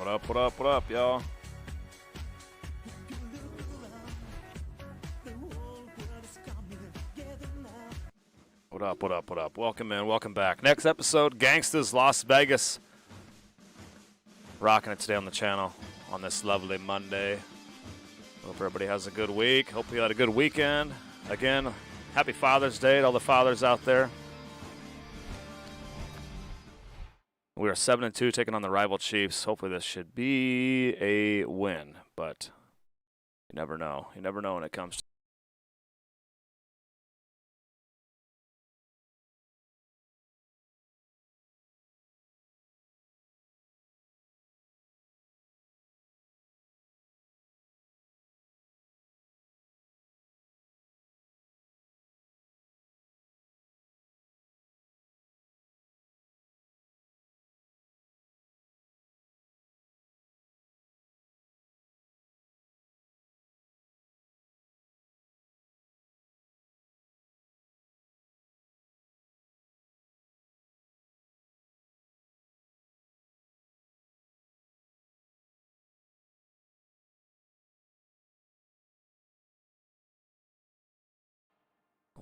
What up, y'all? What up? Welcome in, welcome back. Next episode, Gangstas, Las Vegas. Rocking it today on the channel on this lovely Monday. Hope everybody has a good week. Hope you had a good weekend. Again, happy Father's Day to all the fathers out there. We are 7-2 taking on the rival Chiefs. Hopefully this should be a win, but you never know. You never know when it comes to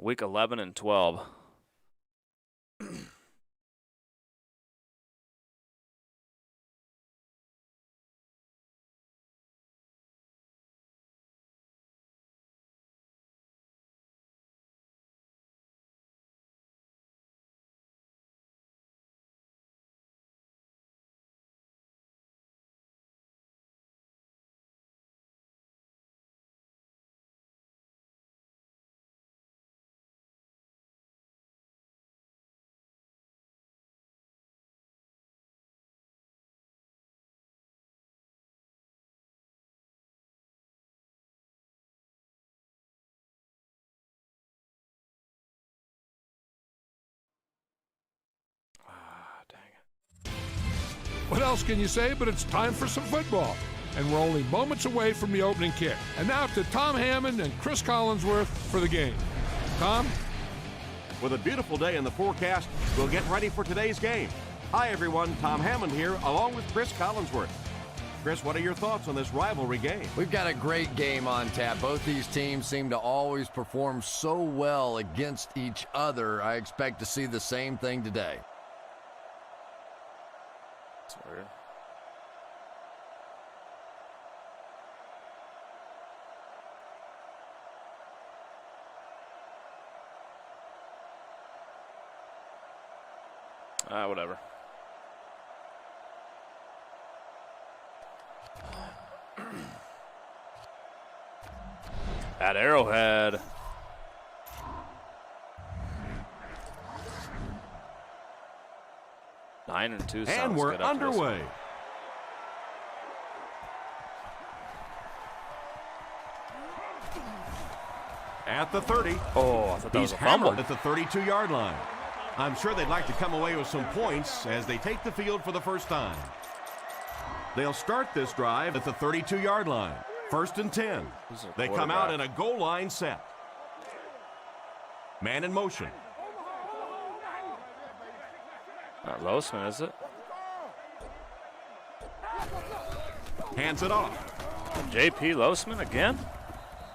week 11 and 12. What else can you say, but it's time for some football. And we're only moments away from the opening kick. And now to Tom Hammond and Chris Collinsworth for the game. Tom? With a beautiful day in the forecast, we'll get ready for today's game. Hi, everyone. Tom Hammond here, along with Chris Collinsworth. Chris, what are your thoughts on this rivalry game? We've got a great game on tap. Both these teams seem to always perform so well against each other. I expect to see the same thing today. Sorry. Whatever. At Arrowhead. Nine and 2 sounds and we're good after underway. At the 30. Oh, I thought that was He's a fumble. hammered at the 32-yard line. I'm sure they'd like to come away with some points as they take the field for the first time. They'll start this drive at the 32-yard line. 1st and 10. They come out in a goal line set. Man in motion. Not Losman, is it? Hands it off. JP Losman again?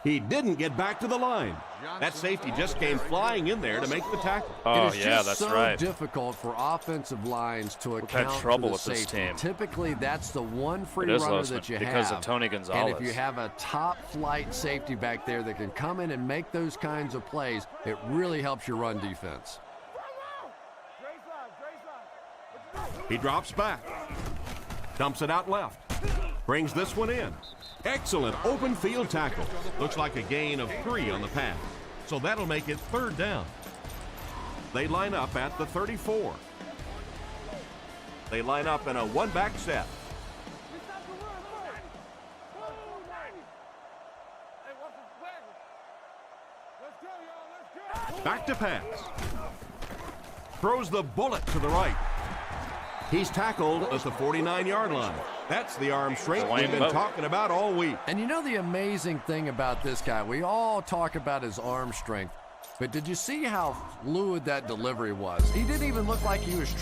He didn't get back to the line. That safety just came flying in there to make the tackle. Oh, it is yeah, just that's so right. difficult for offensive lines to account had trouble for the with this safety. team. Typically, that's the one free It is runner Losman that you because have. of Tony Gonzalez. And if you have a top-flight safety back there that can come in and make those kinds of plays, it really helps your run defense. He drops back. Dumps it out left. Brings this one in. Excellent open field tackle. Looks like a gain of 3 on the pass. So that'll make it 3rd down. They line up at the 34. They line up in a one-back set. Back to pass. Throws the bullet to the right. He's tackled at the 49-yard line. That's the arm strength we've been talking about all week. And you know the amazing thing about this guy, we all talk about his arm strength, but did you see how fluid that delivery was? He didn't even look like he was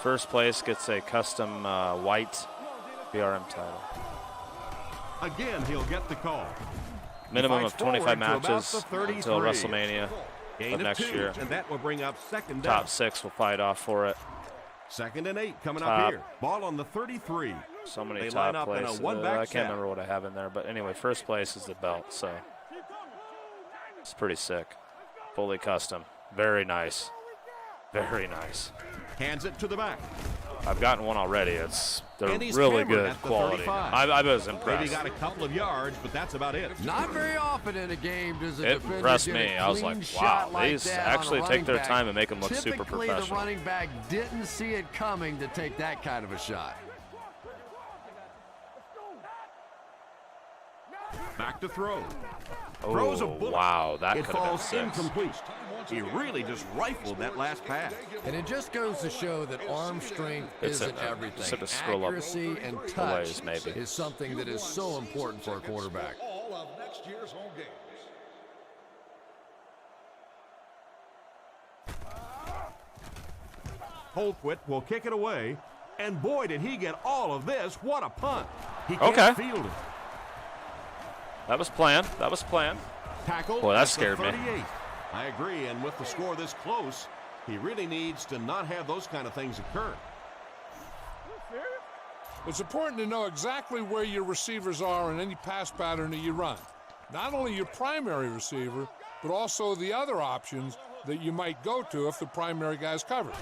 First place gets a custom white BRM title. Again, he'll get the call. Minimum of 25 forward to about matches the 33. until WrestleMania Gain of of next 2, year. and that will bring up second down. Top 6 will fight off for it. 2nd and 8 coming Top. up here. Ball on the 33. So many They top line up in a places. one-back I set. can't remember what I have in there, but anyway, first place is the belt, so it's pretty sick. Fully custom. Very nice. Very nice. Hands it to the back. I've gotten one already. They're And he's really hammered good at the quality. 35. I was Maybe impressed. got a couple of yards, but that's about it. Not very often in a game does a It defender impressed get me. a I was clean like, shot wow, like these that on a actually take running their back. time and make them look super Typically, professional. the running back didn't see it coming to take that kind of a shot. Back to throw. Oh, Throws a bullet. wow, that It could have been falls 6. incomplete. He really just rifled that last pass. And it just goes to show that arm strength It's isn't a- everything. it's a scroll up Accuracy and the touch ways, maybe. is something that is so important for a quarterback. All of next year's home games. Holquit will kick it away. And boy, did he get all of this. What a punt. He can't Okay. field it. That was planned. That was planned. Tackle. Boy, that at the scared me. 38. I agree, and with the score this close, he really needs to not have those kind of things occur. It's important to know exactly where your receivers are in any pass pattern that you run. Not only your primary receiver, but also the other options that you might go to if the primary guy's covered.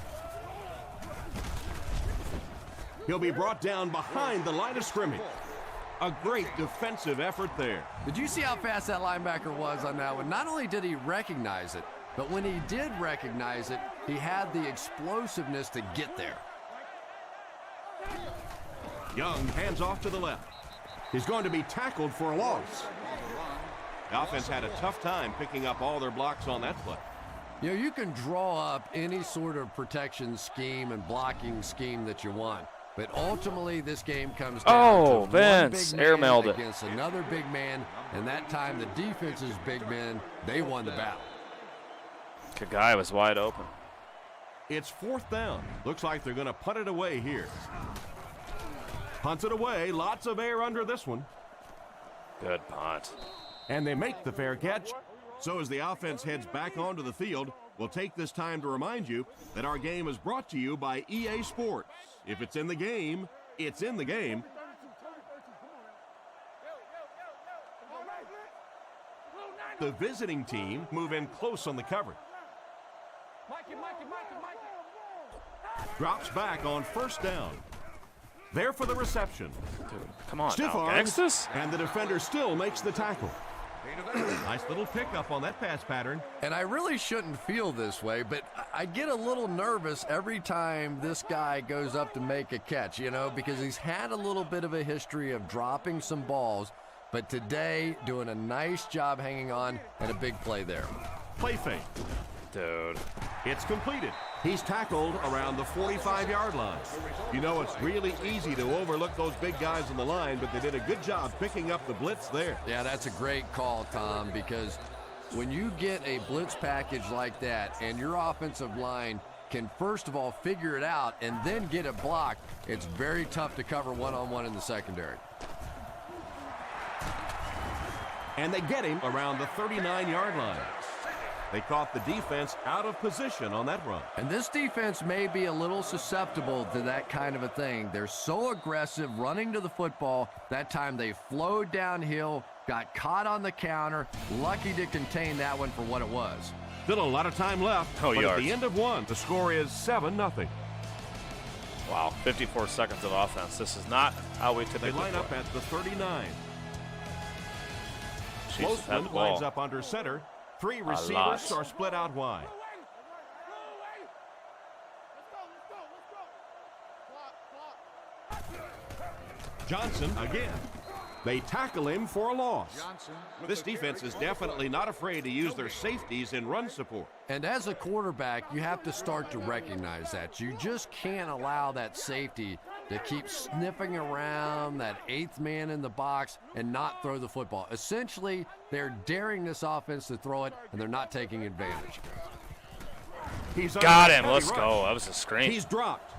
He'll be brought down behind the line of scrimmage. A great defensive effort there. Did you see how fast that linebacker was on that one? Not only did he recognize it, but when he did recognize it, he had the explosiveness to get there. Young hands off to the left. He's going to be tackled for a loss. The offense had a tough time picking up all their blocks on that play. You know, you can draw up any sort of protection scheme and blocking scheme that you want. But ultimately, this game comes down to one Vince, big air man mailed it. against another big man, and that time the defense's big men, they won the battle. Kagai was wide open. It's 4th down. Looks like they're going to punt it away here. Punts it away. Lots of air under this one. Good punt. And they make the fair catch. So as the offense heads back onto the field, we'll take this time to remind you that our game is brought to you by EA Sports. If it's in the game, it's in the game. The visiting team move in close on the coverage. Drops back on 1st down. There for the reception. Dude, come on Stiff now, arms, Gangstas. and the defender still makes the tackle. Nice little pickup on that pass pattern. And I really shouldn't feel this way, but I get a little nervous every time this guy goes up to make a catch, you know, because he's had a little bit of a history of dropping some balls, but today doing a nice job hanging on and a big play there. Play fake. Dude. It's completed. He's tackled around the 45-yard line. You know, it's really easy to overlook those big guys on the line, but they did a good job picking up the blitz there. Yeah, that's a great call, Tom, because when you get a blitz package like that and your offensive line can first of all figure it out and then get it blocked, it's very tough to cover one-on-one in the secondary. And they get him around the 39-yard line. They caught the defense out of position on that run. And this defense may be a little susceptible to that kind of a thing. They're so aggressive running to the football. That time they flowed downhill, got caught on the counter, lucky to contain that one for what it was. Still a lot of time left. Oh, but yards. at the end of one, the score is 7-0. Wow, 54 seconds of offense. This is not how we typically They line up play. at the 39. Chiefs have had the Closeman lines ball. up under center. 3 lot. receivers are split out wide. Johnson again. They tackle him for a loss. This defense is definitely not afraid to use their safeties in run support. And as a quarterback, you have to start to recognize that. You just can't allow that safety to keep sniffing around that 8th man in the box and not throw the football. Essentially, they're daring this offense to throw it, and they're not taking advantage. He's Got under him. heavy Let's rush. go. That was a screen. He's dropped.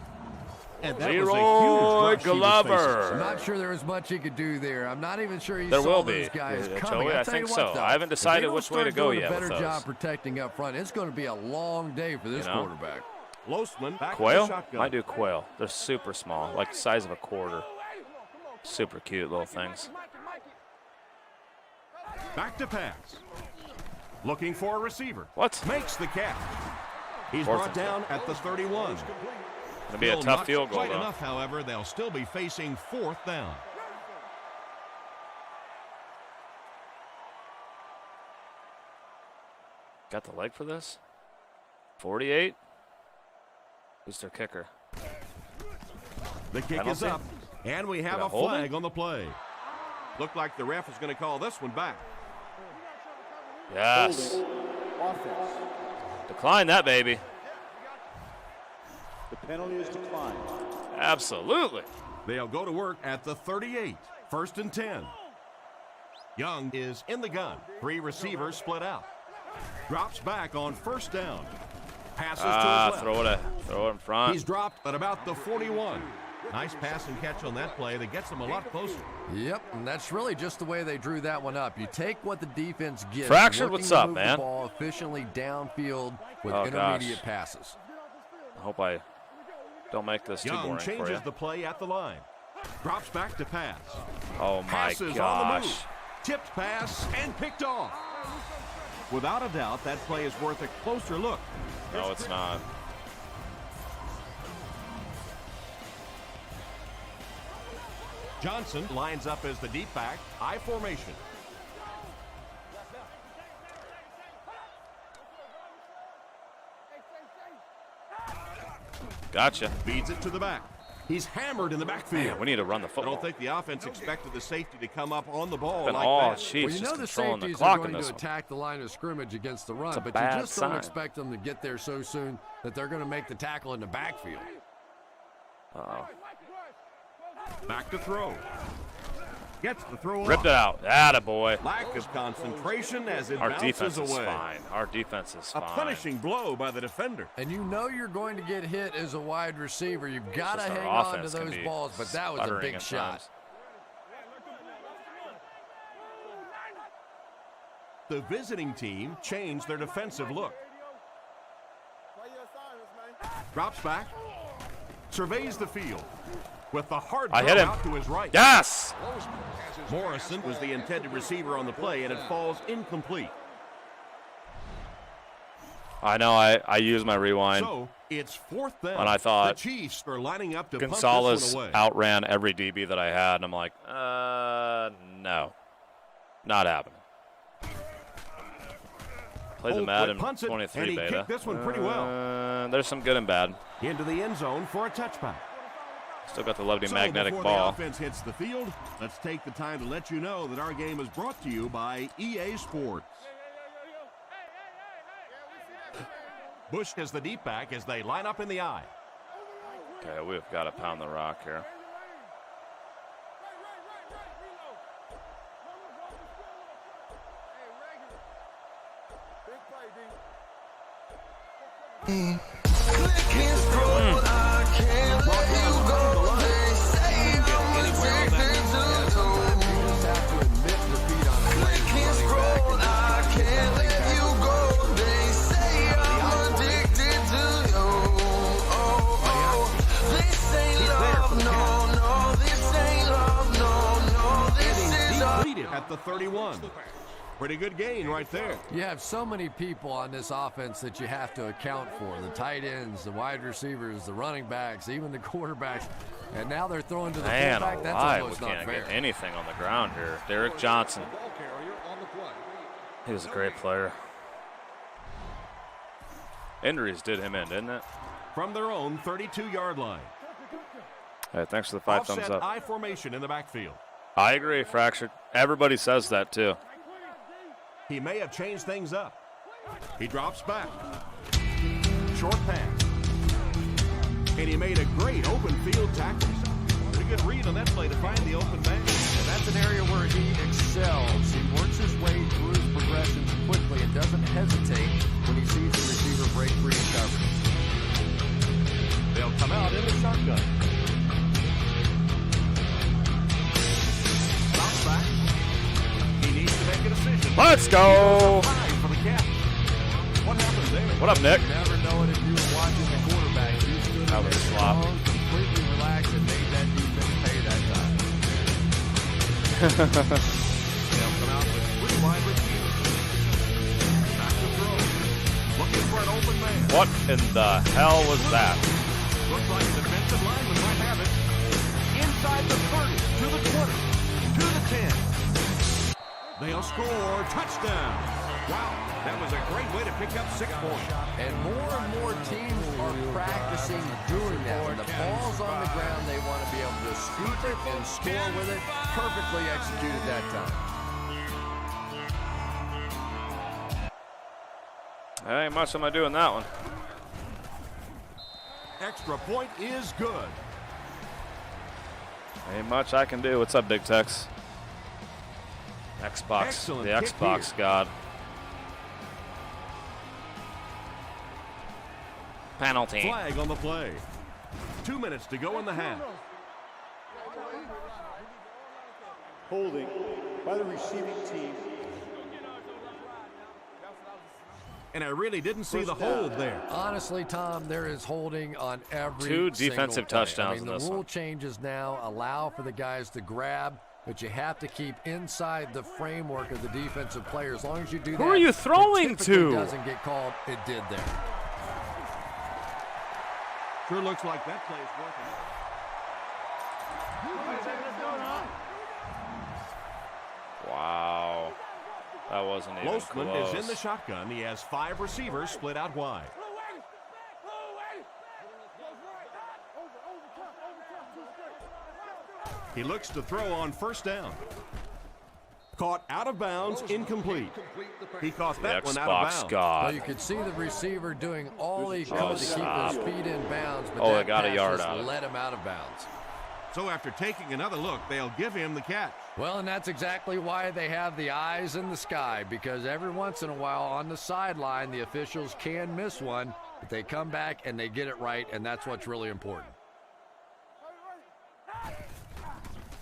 And that was a Leroy huge rush he was Glover. I'm not sure there was much he could do there. I'm not even sure he There saw will those be. guys Yeah, coming. Joey, I tell you think what, so. though, I haven't if they decided don't which way to start go doing yet a with better those. job protecting up front, it's going to be a long day for this quarterback. Losman back to the Quail? shotgun. Might do quail. They're super small, like the size of a quarter. Super cute little things. Back to pass. Looking for a receiver. What? Makes the catch. He's Fourth brought and down at the 31. Gonna be a Still tough not field goal, quite though. enough, however, they'll still be facing 4th down. Got the leg for this? 48? Who's their kicker? The kick is Penalty? up, and we have Did I a hold flag it? on the play. Looked like the ref is going to call this one back. Yes. Decline that, baby. The penalty is declined. Absolutely. They'll go to work at the 38. 1st and 10. Young is in the gun. 3 receivers split out. Drops back on 1st down. Passes to his left. Throw it in front. He's dropped at about the 41. Nice pass and catch on that play that gets him a lot closer. Yep, and that's really just the way they drew that one up. You take what the defense gives. Fractured, looking what's to up, move man? The ball efficiently downfield with Oh, intermediate gosh. passes. I hope I don't make this too Young boring for you. changes the play at the line. Drops back to pass. Oh, my Passes on the gosh. move. Tipped pass and picked off. Without a doubt, that play is worth a closer look. No, it's not. Johnson lines up as the deep back, I formation. Gotcha. Feeds it to the back. He's hammered in the backfield. Man, we need to run the I football. don't think the offense expected the safety to come up on the ball Been like all that. jeez, Well, you know just the controlling the safeties are clock in going to this one. attack the line of scrimmage against the run, It's a but bad you just don't sign. expect them to get there so soon that they're going to make the tackle in the backfield. Uh-oh. Back to throw. Gets the throw Ripped it out. Attaboy. Lack of concentration as it Our bounces defense is away. fine. Our defense is A fine. punishing blow by the defender. And you know you're going to get hit as a wide receiver. You've got to Just our hang on to offense can those be balls, but that was a sputtering big at shot. times. The visiting team changed their defensive look. Drops back. Surveys the field. With the hard I throw hit him. out to his right. Yes! Morrison was the intended receiver on the play, and it falls incomplete. I know. I used my rewind. So it's 4th down. And I thought the Chiefs are lining up to punt Gonzalez this one away. outran every DB that I had, and I'm like, no. Not happening. Play the Oakwood Madden punts it, 23 and he beta. kicked this one pretty well. There's some good and bad. Into the end zone for a touchback. Still got the lovely So magnetic before ball. the offense hits the field, let's take the time to let you know that our game is brought to you by EA Sports. Bush is the deep back as they line up in the eye. Okay, we've got to pound the rock here. At the 31. Pretty good gain right there. You have so many people on this offense that you have to account for. The tight ends, the wide receivers, the running backs, even the quarterbacks. And now they're throwing to the Man fullback. That's alive, we almost not can't fair. get anything on the ground here. Derek Johnson. He was a great player. Injuries did him in, didn't it? From their own 32-yard line. Hey, thanks for the 5 Offset thumbs up. I formation in the backfield. I agree, Fractured. Everybody says that, too. He may have changed things up. He drops back. Short pass. And he made a great open field tackle. Pretty good read on that play to find the open man. And that's an area where he excels. He works his way through his progressions quickly and doesn't hesitate when he sees the receiver break free in coverage. They'll come out in the shotgun. Let's go. For the catch. What happened there? What up, Nick? Never know it if you were watching the quarterback. He stood That was a slop. completely relaxed and made that defense pay that time. They'll come out with 3 wide receivers. Back to throw. Looking for an open man. What in the hell was that? Looks like the defensive lineman might have it. Inside the 30, to the 20, to the 10. They'll score. Touchdown. Wow, that was a great way to pick up 6 points. And more teams are practicing doing that. When the ball's on the ground, they want to be able to scoop it and score with it. Perfectly executed that time. Hey, much am I doing that one? Extra point is good. Ain't much I can do. What's up, Big Tex? Xbox. Excellent The kick Xbox here. God. Penalty. Flag on the play. 2 minutes to go in the half. Holding by the receiving team. And I really didn't see the hold there. Honestly, Tom, there is holding on every 2 single defensive play. touchdowns I mean, in this the rule one. changes now allow for the guys to grab, but you have to keep inside the framework of the defensive player. As long as you do that, Who are you throwing it typically to? doesn't get called. It did there. Sure looks like that play's working. Wow. That wasn't even Losman close. is in the shotgun. He has 5 receivers split out wide. He looks to throw on first down. Caught out of bounds, incomplete. He caught The that one out of Xbox bounds. God. Well, you could see the receiver doing all he could to keep stop. his feet in bounds, but Oh, that it got a pass yard just out of it. let him out of bounds. So after taking another look, they'll give him the catch. Well, and that's exactly why they have the eyes in the sky, because every once in a while on the sideline, the officials can miss one, but they come back and they get it right, and that's what's really important.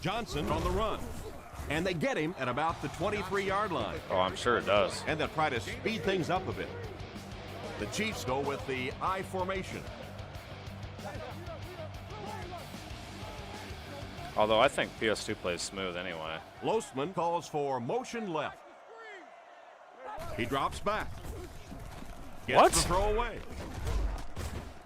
Johnson on the run. And they get him at about the 23-yard line. Oh, I'm sure it does. And they'll try to speed things up a bit. The Chiefs go with the I formation. Although I think PS2 plays smooth anyway. Losman calls for motion left. He drops back. Gets What? the throw away.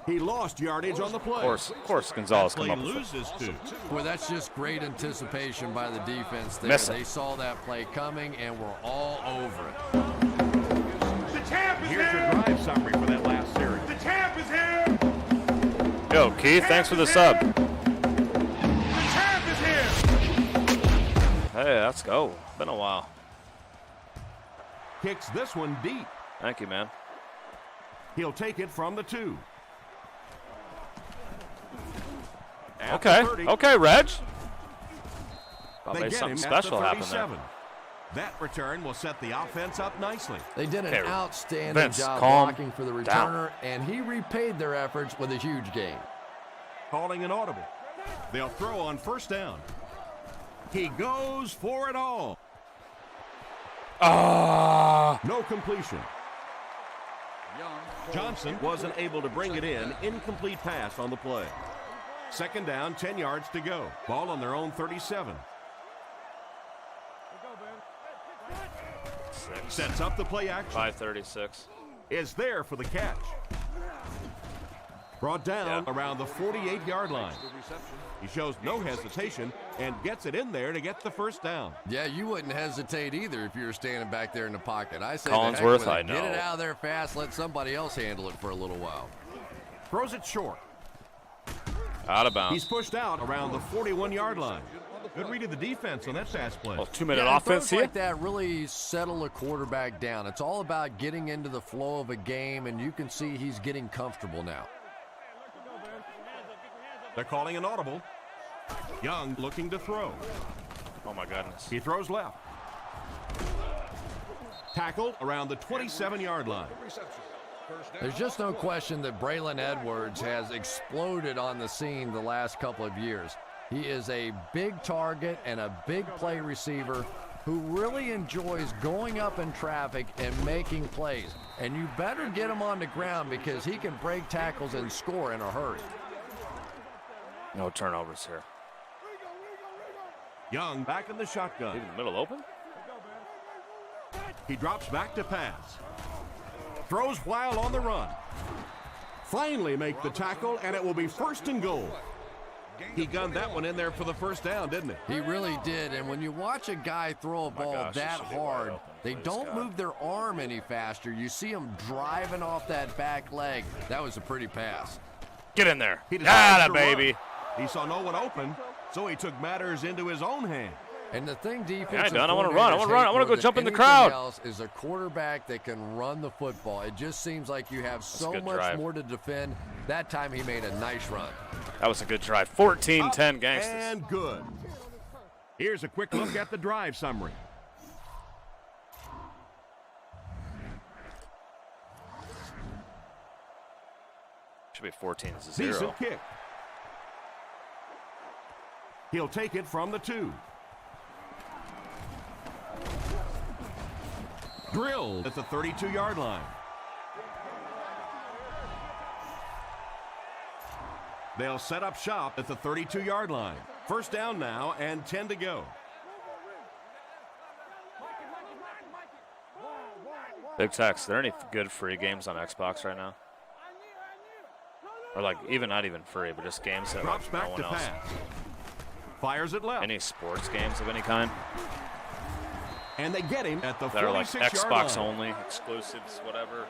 He lost yardage on the play. Of course Gonzalez Play come up with it. loses 2. Boy, that's just great anticipation by the defense there. Miss it. They saw that play coming and were all over it. The champ is Here's your here! drive summary for that last series. The champ is here! Yo, Keith, thanks for the sub. The champ is here! Hey, let's go. Been a while. Kicks this one deep. Thank you, man. He'll take it from the 2. At Okay. the 30, Okay, Reg. Thought They maybe get something him special at the happened there. 37. That return will set the offense up nicely. They did an Okay, outstanding Vince, job calm blocking for the returner, down. and he repaid their efforts with a huge gain. Calling an audible. They'll throw on first down. He goes for it all. No completion. Johnson wasn't able to bring it in. Incomplete pass on the play. Second down, 10 yards to go. Ball on their own 37. Sets up the play action. 5:36. Is there for the catch. Brought down around the 48-yard line. He shows no hesitation and gets it in there to get the first down. Yeah, you wouldn't hesitate either if you were standing back there in the pocket. I say Collinsworth, the heck with it. I know. Get it out of there fast. Let somebody else handle it for a little while. Throws it short. Out of He's bounds. pushed out around the 41-yard line. Good read of the defense on that pass play. Well, 2-minute Yeah, offense throws here. like that really settle a quarterback down. It's all about getting into the flow of a game, and you can see he's getting comfortable now. They're calling an audible. Young looking to throw. Oh my goodness. He throws left. Tackled around the 27-yard line. There's just no question that Braylon Edwards has exploded on the scene the last couple of years. He is a big target and a big play receiver, who really enjoys going up in traffic and making plays. And you better get him on the ground because he can break tackles and score in a hurry. No turnovers here. Young back in the shotgun. Leaving the middle open. He drops back to pass. Throws while on the run. Finally make the tackle, and it will be 1st and goal. He gunned that one in there for the first down, didn't he? He really did. And when you watch a guy throw a ball that hard, they don't move their arm any faster. You see him driving off that back leg. That was a pretty pass. Get in there. He baby. He saw no one open, so he took matters into his own hands. And the thing defensive Yeah, done. I want to run. I want to run. I want to go more jump in than the crowd. anything else is a quarterback that can run the football. It just seems like you have so much drive. more to defend. That time he made a nice run. That was a good drive. 14-10 Gangstas. And good. Here's a quick look at the drive summary. Should be 14-0. Decent kick. He'll take it from the 2. Drilled at the 32-yard line. They'll set up shop at the 32-yard line. 1st down now and 10 to go. Big Tex, are there any good free games on Xbox right now? Or like not even free, but just games that Drops like back no one to else. pass. Fires it left. Any sports games of any kind And they get him at the 46-yard that are like Xbox line. only, exclusives, whatever.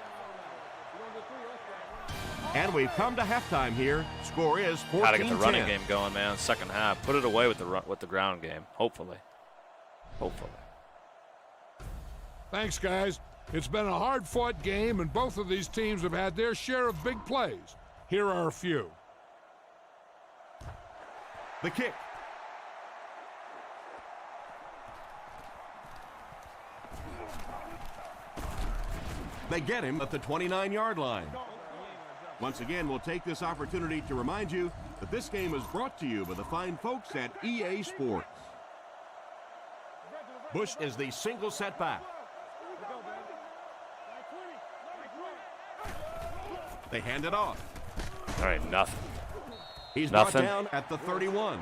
And we've come to halftime here. Score is 14-10. Got to get the running game going, man. 2nd half. Put it away with the ground game. Hopefully. Thanks, guys. It's been a hard-fought game, and both of these teams have had their share of big plays. Here are a few. The kick. They get him at the 29-yard line. Once again, we'll take this opportunity to remind you that this game is brought to you by the fine folks at EA Sports. Bush is the single setback. They hand it off. All right, nothing. He's Nothing. brought down at the 31.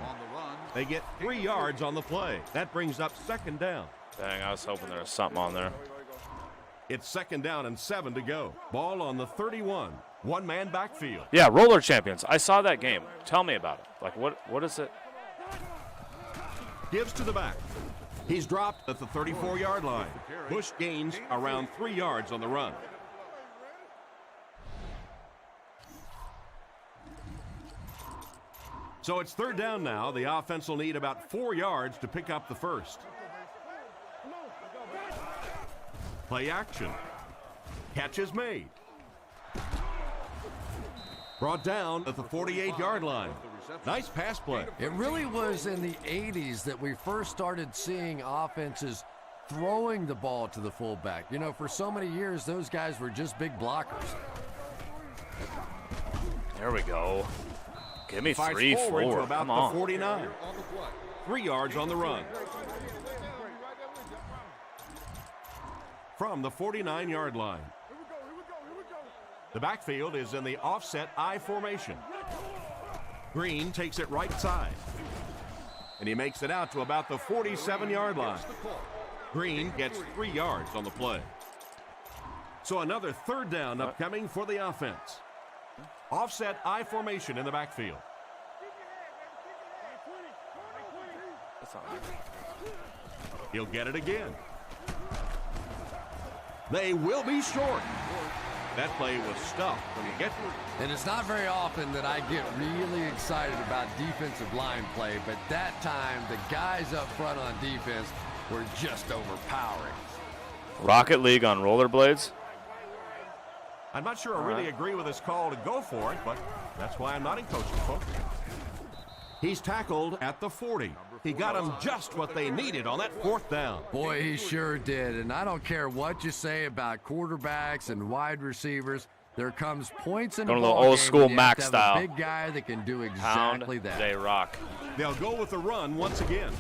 They get 3 yards on the play. That brings up 2nd down. Dang, I was hoping there was something on there. It's 2nd down and 7 to go. Ball on the 31. One-man backfield. Yeah, roller champions. I saw that game. Tell me about it. Like, what is it? Gives to the back. He's dropped at the 34-yard line. Bush gains around 3 yards on the run. So it's 3rd down now. The offense will need about 4 yards to pick up the 1st. Play action. Catch is made. Brought down at the 48-yard line. Nice pass play. It really was in the 80s that we first started seeing offenses throwing the ball to the fullback. You know, for so many years, those guys were just big blockers. There we go. Give me Fights 3, forward 4. to about Come on. the 49. 3 yards on the run. From the 49-yard line. The backfield is in the offset I formation. Green takes it right side. And he makes it out to about the 47-yard line. Green gets 3 yards on the play. So another 3rd down upcoming for the offense. Offset I formation in the backfield. He'll get it again. They will be short. That play was stuffed when you get to it. And it's not very often that I get really excited about defensive line play, but that time the guys up front on defense were just overpowering. Rocket League on rollerblades. I'm not sure I really agree with this call to go for it, but that's why I'm not in coaching, folks. He's tackled at the 40. He got them just what they needed on that 4th down. Boy, he sure did. And I don't care what you say about quarterbacks and wide receivers. There comes points in the Going a little ball old game school when you have Mac to have style. a big guy that can do Pound exactly that. J-Rock. They'll go with the run once again.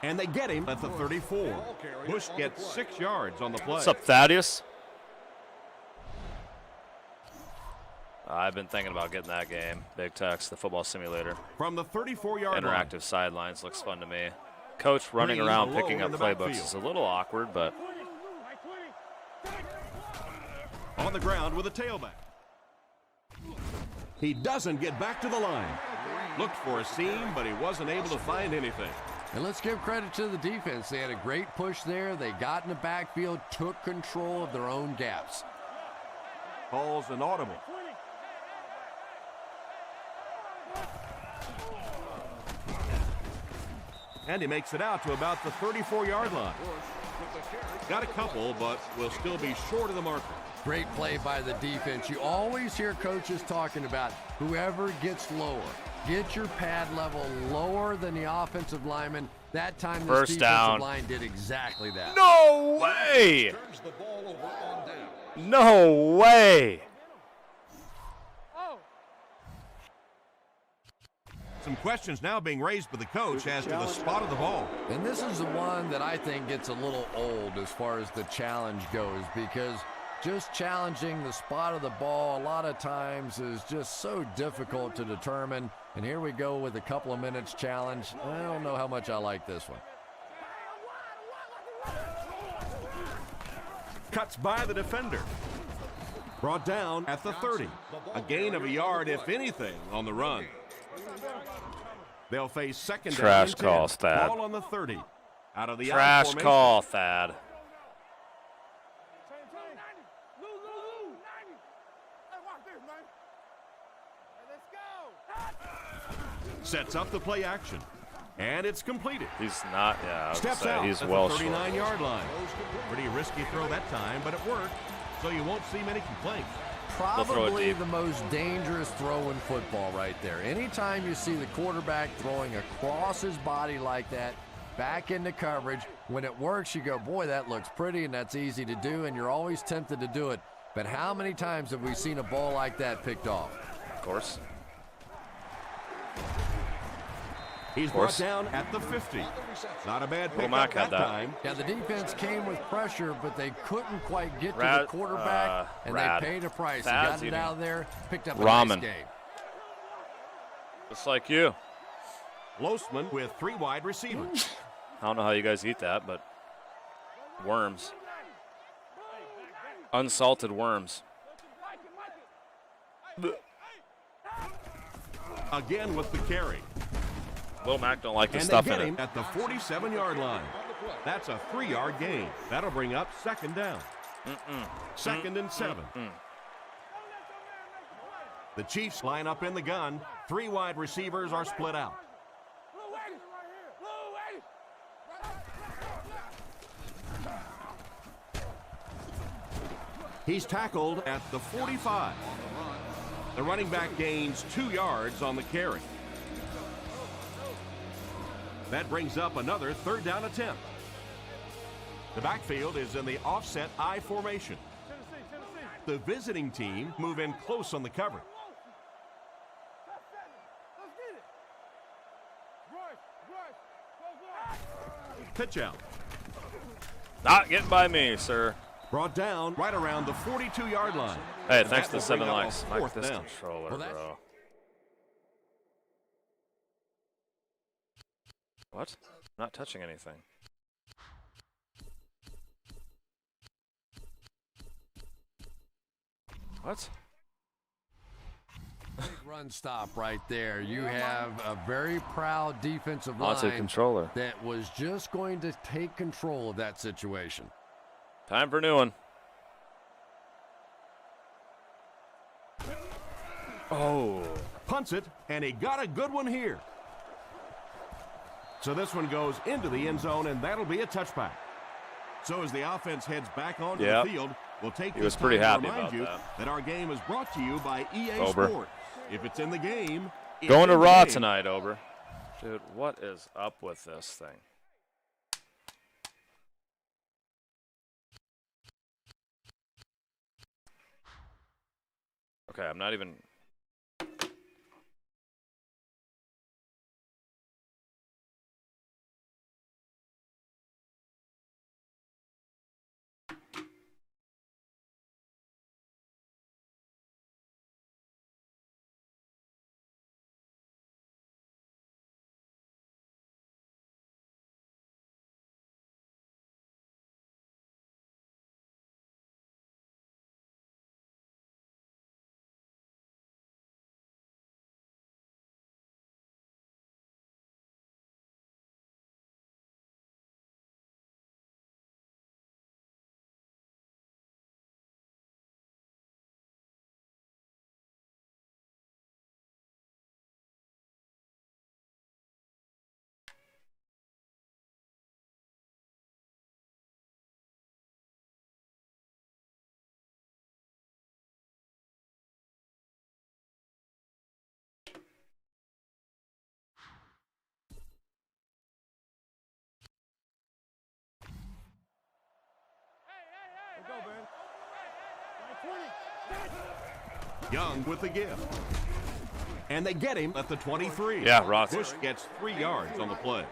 And they get him at the 34. Bush gets 6 yards on the play. What's up, Thaddeus? I've been thinking about getting that game. Big Tex, the football simulator. From the 34-yard line. Interactive sidelines looks fun to me. Coach running around picking up playbooks is a little awkward, but. On the ground with a tailback. He doesn't get back to the line. Looked for a seam, but he wasn't able to find anything. And let's give credit to the defense. They had a great push there. They got in the backfield, took control of their own gaps. Calls an audible. And he makes it out to about the 34-yard line. Got a couple, but will still be short of the marker. Great play by the defense. You always hear coaches talking about whoever gets lower. Get your pad level lower than the offensive lineman. That time this First defensive down. line did exactly that. No way! No way! Some questions now being raised by the coach as to the spot of the ball. And this is the one that I think gets a little old as far as the challenge goes, because just challenging the spot of the ball a lot of times is just so difficult to determine. And here we go with a couple of minutes challenge. I don't know how much I like this one. Cuts by the defender. Brought down at the 30. A gain of a yard, if anything, on the run. They'll face second down. Trash call, Thad. Ball on the 30. Out of the Trash call, Thad. Sets up the play action. And it's completed. He's not, yeah, I was Steps gonna say, out he's at well the short. 39-yard line. Pretty risky throw that time, but it worked, so you won't see many complaints. Probably the most dangerous throw in football right there. Anytime you see the quarterback throwing across his body like that, back into coverage, when it works, you go, boy, that looks pretty and that's easy to do, and you're always tempted to do it. But how many times have we seen a ball like that picked off? Of course. He's brought down at the 50. Not a bad pick Mac up had that that. time. Yeah, the defense came with pressure, but they couldn't quite get to the quarterback, and Rad. they paid a price. He Thad's got it eating out of there, picked up a ramen. nice game. Just like you. Losman with 3 wide receivers. I don't know how you guys eat that, but worms. Unsalted worms. Again with the carry. Lil Mac don't like the And stuff they get in him it. at the 47-yard line. That's a 3-yard gain. That'll bring up second down. Second and 7. The Chiefs line up in the gun. 3 wide receivers are split out. He's tackled at the 45. The running back gains 2 yards on the carry. That brings up another third down attempt. The backfield is in the offset I formation. The visiting team move in close on the cover. Pitch out. Not getting by me, sir. Brought down right around the 42-yard line. Hey, And thanks that to the will 7 bring up likes. a Mike, fourth this down. controller, Well, that's- bro. What? I'm not touching anything. What? Big run stop right there. You have a very proud defensive Onto line controller. that was just going to take control of that situation. Time for a new one. Oh. Punts it, and he got a good one here. So this one goes into the end zone, and that'll be a touchback. So as the offense heads back onto Yep. the field, we'll take He this was pretty time to happy remind about you that our game is brought to you by EA Ober. Sports. If it's in the game, it's Going to in the Raw game. tonight, Ober. Dude, what is up with this thing? Okay, I'm not even Young with the give. And they get him at the 23. Yeah, Ross. Bush gets 3 yards on the play.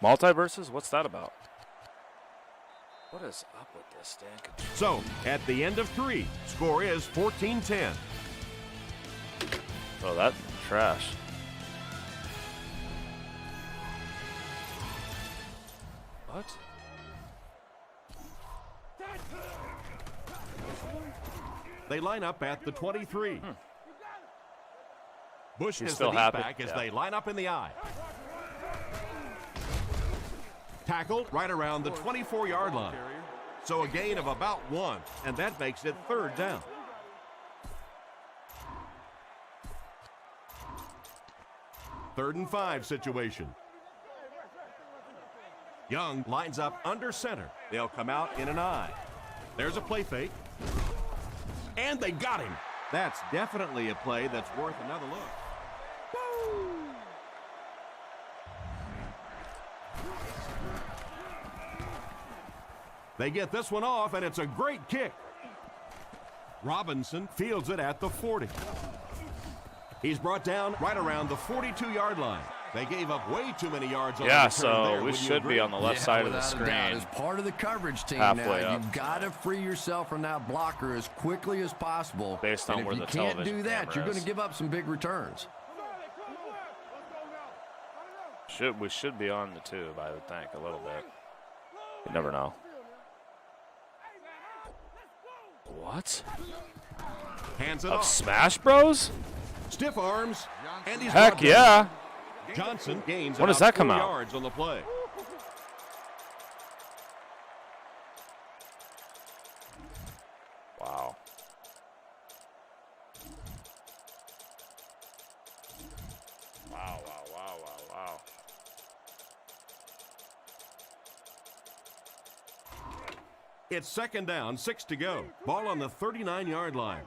Multiverses? What's that about? What is up with this, Dan? So, at the end of 3, score is 14-10. Oh, that's trash. What? They line up at the 23. Bush He's is still the deep happy. back as Yeah. they line up in the eye. Tackled right around the 24-yard line. So a gain of about 1, and that makes it 3rd down. Third and 5 situation. Young lines up under center. They'll come out in an eye. There's a play fake. And they got him. That's definitely a play that's worth another look. They get this one off, and it's a great kick. Robinson fields it at the 40. He's brought down right around the 42-yard line. They gave up way too many yards on the return so there. we should be on the left side of the screen. As part of the coverage team Halfway now, up. you've got to free yourself from that blocker as quickly as possible. Based on and where if the you can't television do that, camera you're going is. to give up some big returns. We should be on the tube, I would think, a little bit. You never know. What? Hands it Of off. Smash Bros? Stiff arms. And he's Heck brought down. yeah. Johnson gains When does about that come 4 out? yards on the play. Wow. Wow. It's 2nd down, 6 to go. Ball on the 39-yard line.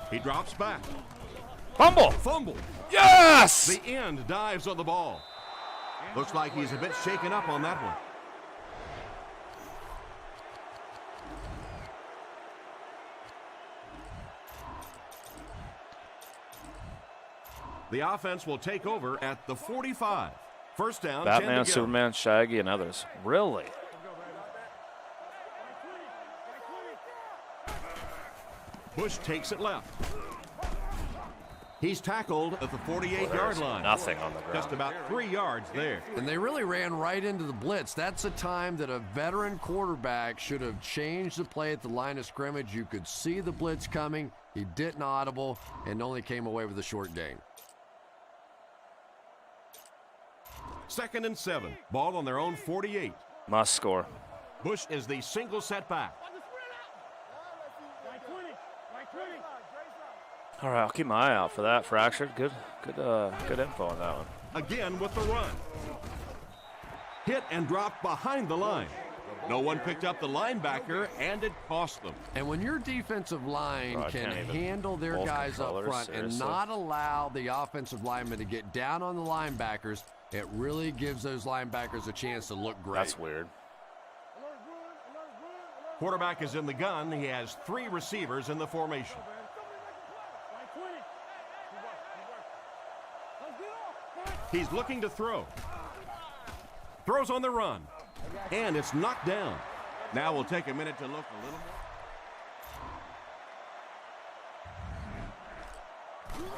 He drops back. Fumble. Fumble. Yes! The end dives on the ball. Looks like he's a bit shaken up on that one. The offense will take over at the 45. First down, 10 Batman, to go. Superman, Shaggy, and others. Really? Bush takes it left. He's tackled at the 48-yard line. Nothing on the ground. Just about 3 yards there. And they really ran right into the blitz. That's a time that a veteran quarterback should have changed the play at the line of scrimmage. You could see the blitz coming. He didn't audible and only came away with a short gain. 2nd and 7. Ball on their own 48. Must score. Bush is the single setback. All right, I'll keep my eye out for that. Fractured. Good info on that one. Again with the run. Hit and dropped behind the line. No one picked up the linebacker, and it cost them. And when your defensive line Bro, I can can't even handle their both guys up controllers, front and seriously. not allow the offensive linemen to get down on the linebackers, it really gives those linebackers a chance to look great. That's weird. Quarterback is in the gun. He has 3 receivers in the formation. He's looking to throw. Throws on the run. And it's knocked down. Now we'll take a minute to look a little more.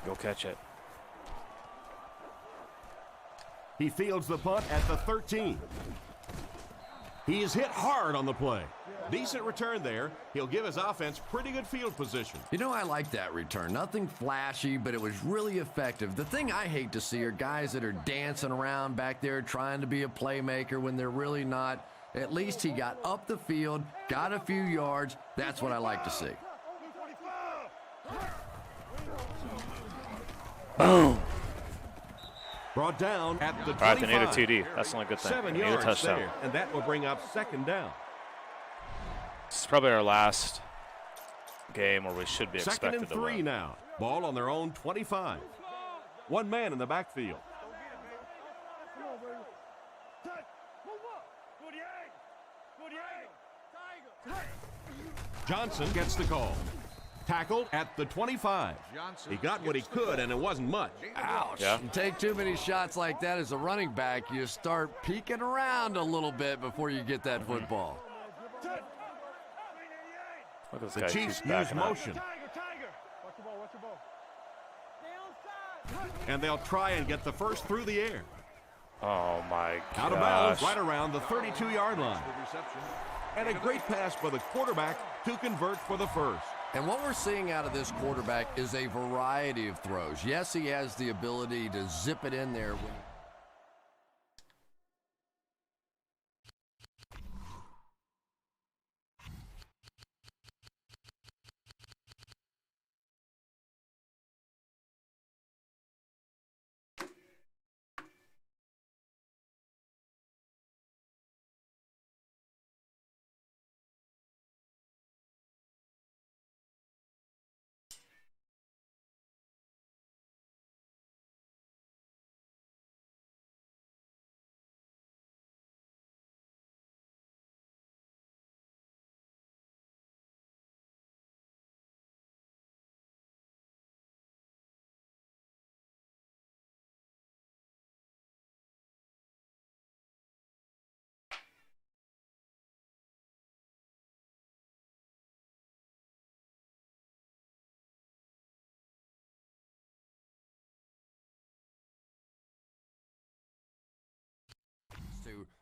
Go catch it. He fields the punt at the 13. He is hit hard on the play. Decent return there. He'll give his offense pretty good field position. You know, I like that return. Nothing flashy, but it was really effective. The thing I hate to see are guys that are dancing around back there trying to be a playmaker when they're really not. At least he got up the field, got a few yards. That's what I like to see. Boom. Brought down at the 25. All right, they need a TD. That's the only good thing. 7 They need a yards touchdown. there, and that will bring up 2nd down. This is probably our last game where we should be 2nd expected and to 3 win. now. Ball on their own 25. One man in the backfield. Johnson gets the call. Tackled at the 25. He got what he could, and it wasn't much. Ouch. Yeah. You take too many shots like that as a running back, you start peeking around a little bit before you get that football. Look at this The guy. Chiefs He's use backing up. motion. And they'll try and get the first through the air. Oh, my gosh. Out of bounds, right around the 32-yard line. And a great pass by the quarterback to convert for the first. And what we're seeing out of this quarterback is a variety of throws. Yes, he has the ability to zip it in there.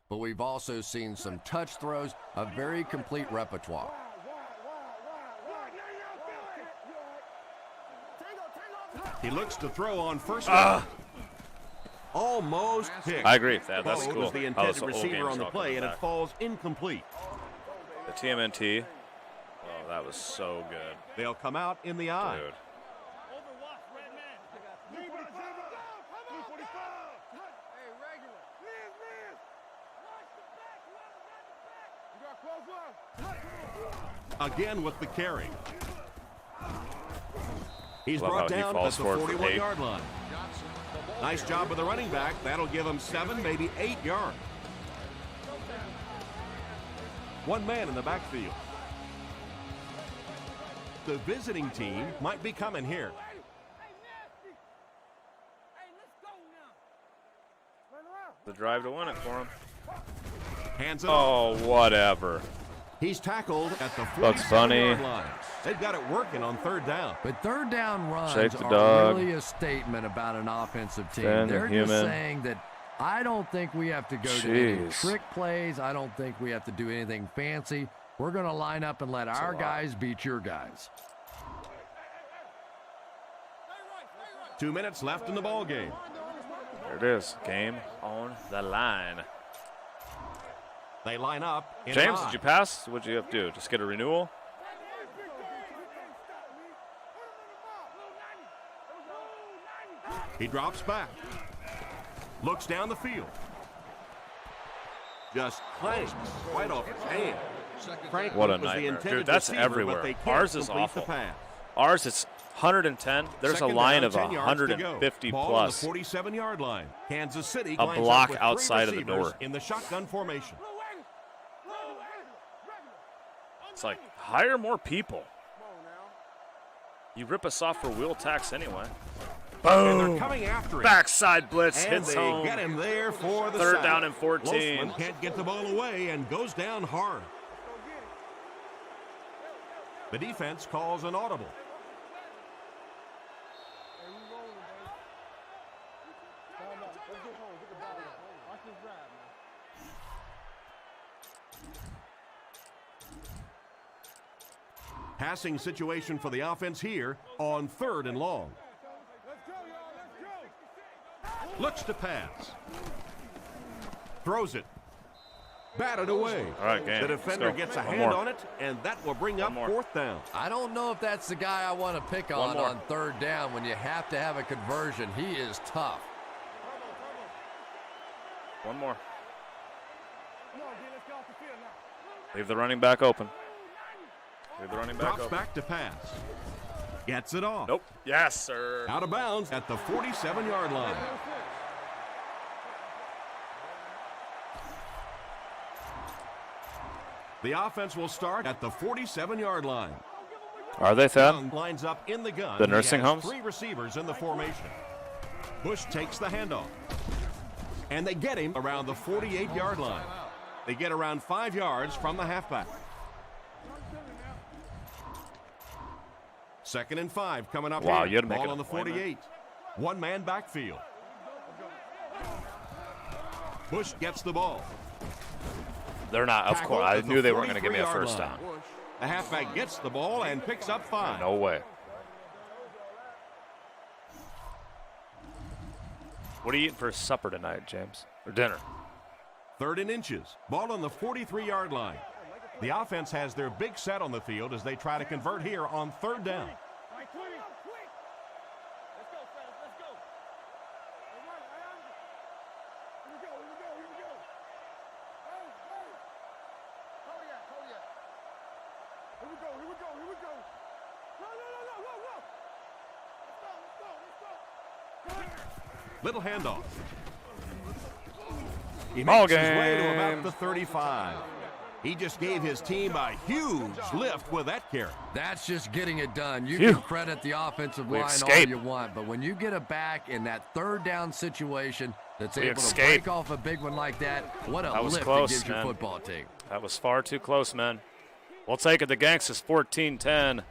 But we've also seen some touch throws, a very complete repertoire. He looks to throw on first down. Almost picked. I agree with that. That's It cool. was the How intended this whole receiver game on is the all play, coming and it back. falls incomplete. The TMNT. Oh, that was so good. They'll come out in the eye. Dude. Again with the carry. He's Love brought how he down at falls the forward for 41-yard line. Nice job with the running back. That'll give him 7, maybe 8 yards. One man in the backfield. The visiting team might be coming here. The drive to win it for him. Hands it off. Oh, whatever. He's tackled at the Looks funny. 47-yard line. They've got it working on third down. But third down runs Shake the are dog. really a statement about an offensive team. Defend the They're just human. saying that I don't think we have to go to any Jeez. trick plays. I don't think we have to do anything fancy. We're going to line up and let our guys beat your guys. 2 minutes left in the ball game. There it is. Game on the line. They line up. In James, line. did you pass? What'd you have to do? Just get a renewal? He drops back. Looks down the field. Just clanks right off his hand. Frank What a was the nightmare. intended Dude, that's receiver, but everywhere. they can't Ours is complete awful. the pass. Ours, it's 110. There's Second a line down, of 10 yards to go. 150 Ball plus. on the 47-yard line. Kansas City A lines block up with outside 3 of the receivers door. in the shotgun formation. It's like, hire more people. You rip us off for wheel tax anyway. And they're coming after him. Backside blitz And hits they home. get him there for the Third sack. down and 14. Losman can't get the ball away and goes down hard. The defense calls an audible. Passing situation for the offense here on 3rd and long. Looks to pass. Throws it. Batted away. All right, game. The Let's defender go. gets a One hand more. on it, and that will bring up more. 4th down. I don't know if that's the guy I want to pick One more. on third down when you have to have a conversion. He is tough. One more. Leave the running back open. Leave the running back Drops open. back to pass. Gets it off. Nope. Yes, sir. Out of bounds at the 47-yard line. The offense will start at the 47-yard line. Are they, Thad? Young lines up in the gun. The nursing He has homes? 3 receivers in the formation. Bush takes the handoff. And they get him around the 48-yard line. They get around 5 yards from the halfback. 2nd and 5 coming up Wow, here. you had to make Ball an on the appointment. 48. One-man backfield. Bush gets the ball. They're not, of Tackled course. I at the knew they weren't going to give me a 43-yard first line. down. The halfback gets the ball and picks up 5. No way. What are you eating for supper tonight, James? Or dinner? 3rd and inches. Ball on the 43-yard line. The offense has their big set on the field as they try to convert here on 3rd down. Little handoff. He Ball makes his way to game. about the 35. He just gave his team a huge lift with that carry. That's just getting it done. You Phew. can credit the offensive We line all escaped. you want, but when you get it back in that 3rd down situation that's We able to escaped. break off a big one like that, what a That was lift close, it gives man. your football team. That was far too close, man. We'll take it. The Gangstas 14-10.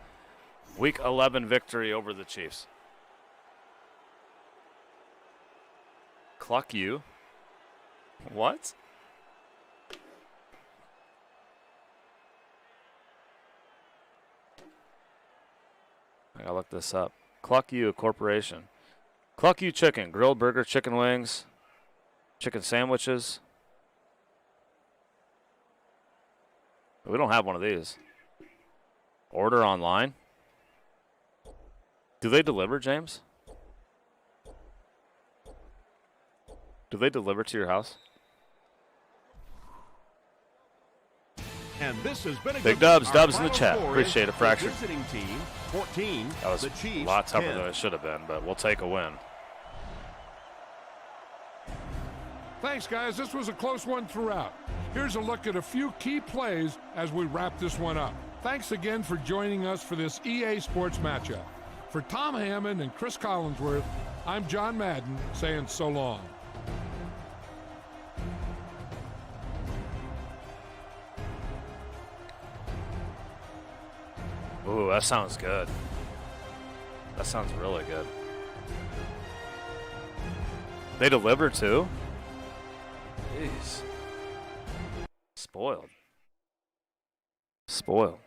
Week 11 victory over the Chiefs. Cluck you. What? I gotta look this up. Cluck You Corporation. Cluck You Chicken. Grilled burger, chicken wings, chicken sandwiches. We don't have one of these. Order online. Do they deliver, James? Do they deliver to your house? And this has been a Big good dubs, Our dubs in the final chat. score Appreciate is it, Fractured. The visiting team 14. That was the Chiefs a lot tougher 10. than it should have been, but we'll take a win. Thanks, guys. This was a close one throughout. Here's a look at a few key plays as we wrap this one up. Thanks again for joining us for this EA Sports matchup. For Tom Hammond and Chris Collinsworth, I'm John Madden saying so long. Ooh, that sounds good. That sounds really good. They deliver too? Jeez. Spoiled. Spoiled.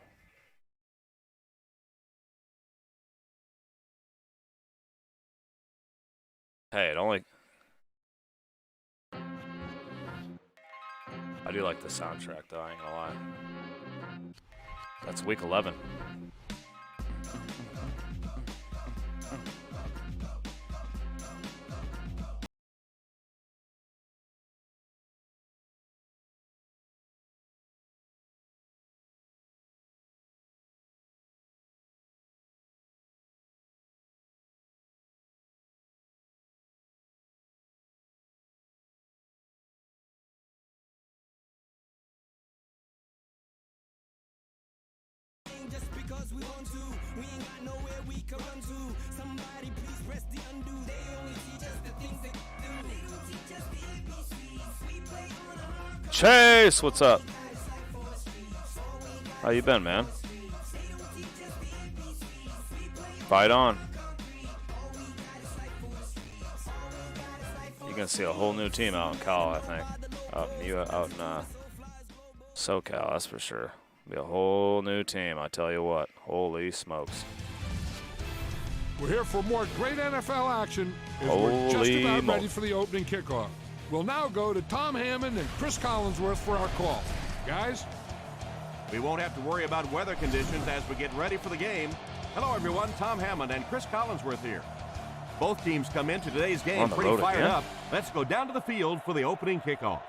Hey, it only... I do like the soundtrack though, I ain't gonna lie. That's week 11. Just because we want to, we ain't got nowhere we can run to. Somebody please press the undo. They only teach us the things they do. They don't teach us the ABCs. We play on a hard Chase, what's up? How you been, man? Fight on. You're gonna see a whole new team out in Cal, I think. Out in SoCal, that's for sure. Be a whole new team, I tell you what. Holy smokes. We're here for more great NFL action as we're just Holy about mo- ready for the opening kickoff. We'll now go to Tom Hammond and Chris Collinsworth for our call. Guys? We won't have to worry about weather conditions as we get ready for the game. Hello, everyone. Tom Hammond and Chris Collinsworth here. Both teams come into today's game On the pretty road fired again? up. Let's go down to the field for the opening kickoff.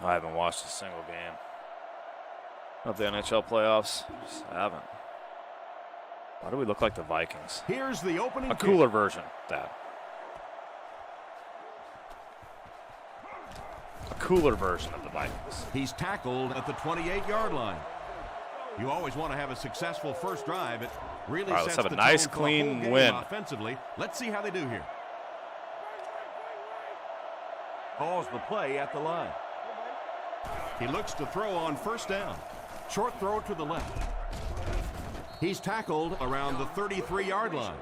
I haven't watched a single game of the NHL playoffs. Just haven't. Why do we look like the Vikings? Here's the opening A cooler version, Dad. A cooler version of the Vikings. He's tackled at the 28-yard line. You always want to have a successful first drive. It really All right, let's sets have a the nice, tone for a clean whole game win. offensively. Let's see how they do here. Calls the play at the line. He looks to throw on first down. Short throw to the left. He's tackled around the 33-yard line.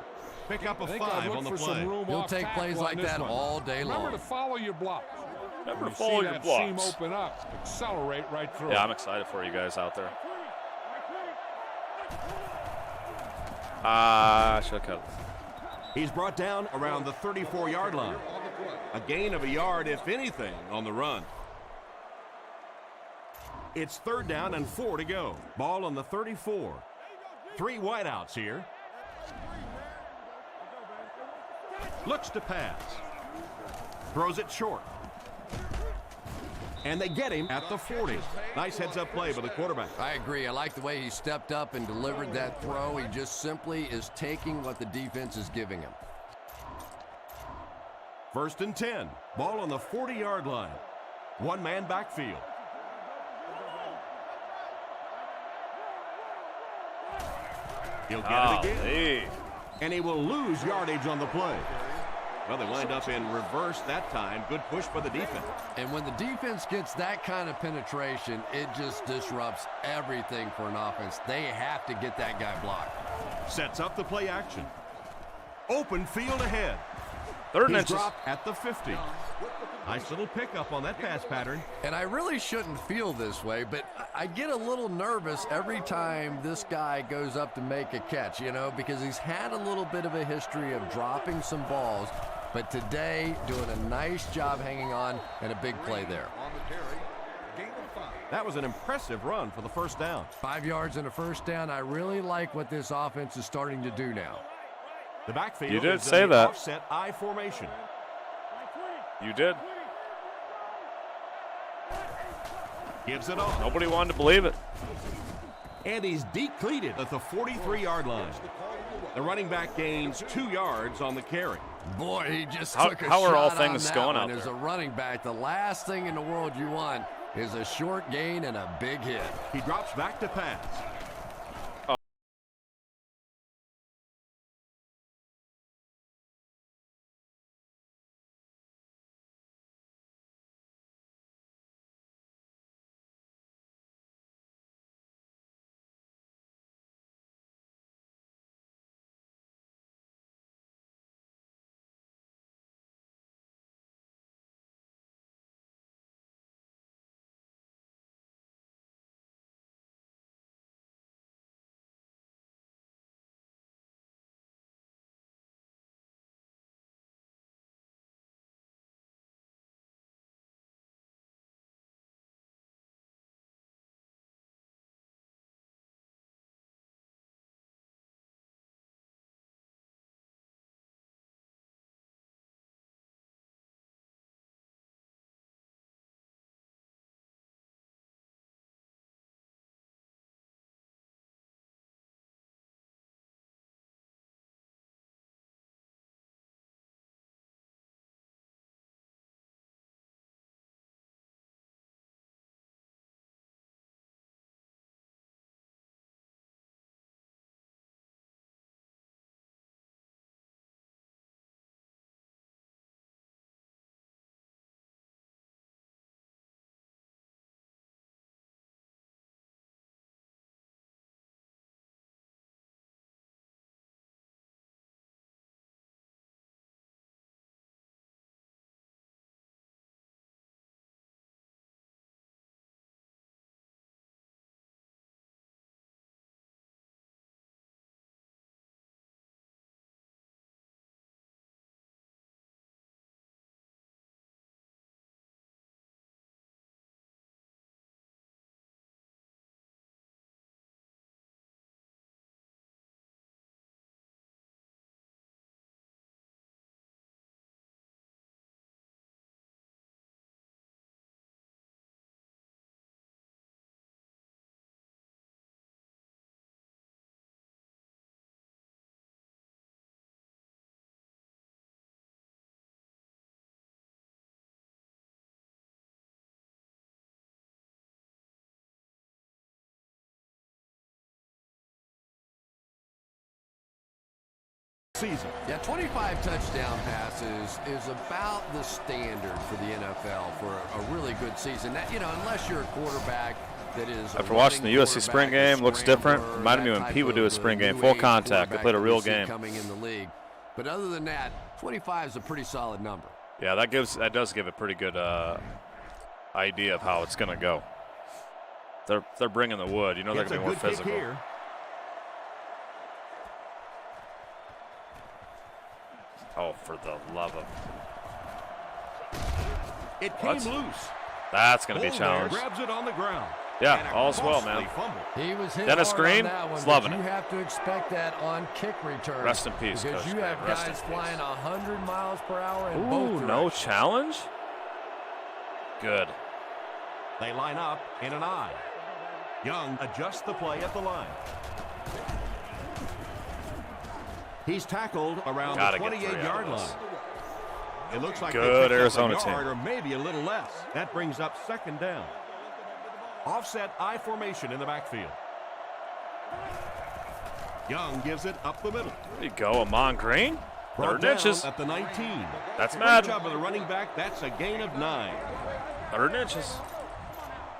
Pick up a 5 on the play. He'll take plays like that all day long. Remember to follow your blocks. Remember to You follow see your that blocks. seam open up, accelerate right through. Yeah, I'm excited for you guys out there. I should have cut. He's brought down around the 34-yard line. A gain of a yard, if anything, on the run. It's 3rd down and 4 to go. Ball on the 34. 3 wideouts here. Looks to pass. Throws it short. And they get him at the 40. Nice heads-up play by the quarterback. I agree. I like the way he stepped up and delivered that throw. He just simply is taking what the defense is giving him. 1st and 10. Ball on the 40-yard line. One-man backfield. He'll get it again. Hey. And he will lose yardage on the play. Well, they wind up in reverse that time. Good push by the defense. And when the defense gets that kind of penetration, it just disrupts everything for an offense. They have to get that guy blocked. Sets up the play action. Open field ahead. 3rd and He's inches. dropped at the 50. Nice little pickup on that pass pattern. And I really shouldn't feel this way, but I get a little nervous every time this guy goes up to make a catch, you know, because he's had a little bit of a history of dropping some balls, but today doing a nice job hanging on and a big play there. That was an impressive run for the first down. 5 yards and a first down. I really like what this offense is starting to do now. The backfield You did is in say the that. offset I formation. You did. Gives it off. Nobody wanted to believe it. And he's decleated at the 43-yard line. The running back gains 2 yards on the carry. Boy, he just How- took a how shot are all on things that going one. out As there? a running back, the last thing in the world you want is a short gain and a big hit. He drops back to pass. season. Yeah, 25 touchdown passes is about the standard for the NFL for a really good season. That, you know, unless you're a quarterback that is After watching the USC spring game, looks different. Reminded me when Pete would do a spring game, full contact. They played a real game. Coming in the league. But other than that, 25 is a pretty solid number. Yeah, that does give a pretty good idea of how it's going to go. They're bringing the wood. You know they're going to be more physical. Here. Oh, for the love of... It came loose. That's going to be a challenge. Grabs it on the ground. Yeah, all's well, man. Fumble. He was hit Dennis hard Green, on that one, he's loving but it. you have to expect that on kick return. Rest in peace, because Coach you have Green. Rest guys in peace. flying 100 miles per hour in both Ooh, directions. no challenge? Good. They line up in an I. Young adjusts the play at the line. He's tackled around the 28-yard line. It looks like good they Arizona a team. yard or maybe a little less. That brings up second down. Offset I formation in the backfield. Young gives it up the middle. There you go, Amon Green. Brought Third down inches. at the 19. That's Great Madden. job of the running back. That's a gain of 9. 3rd inches.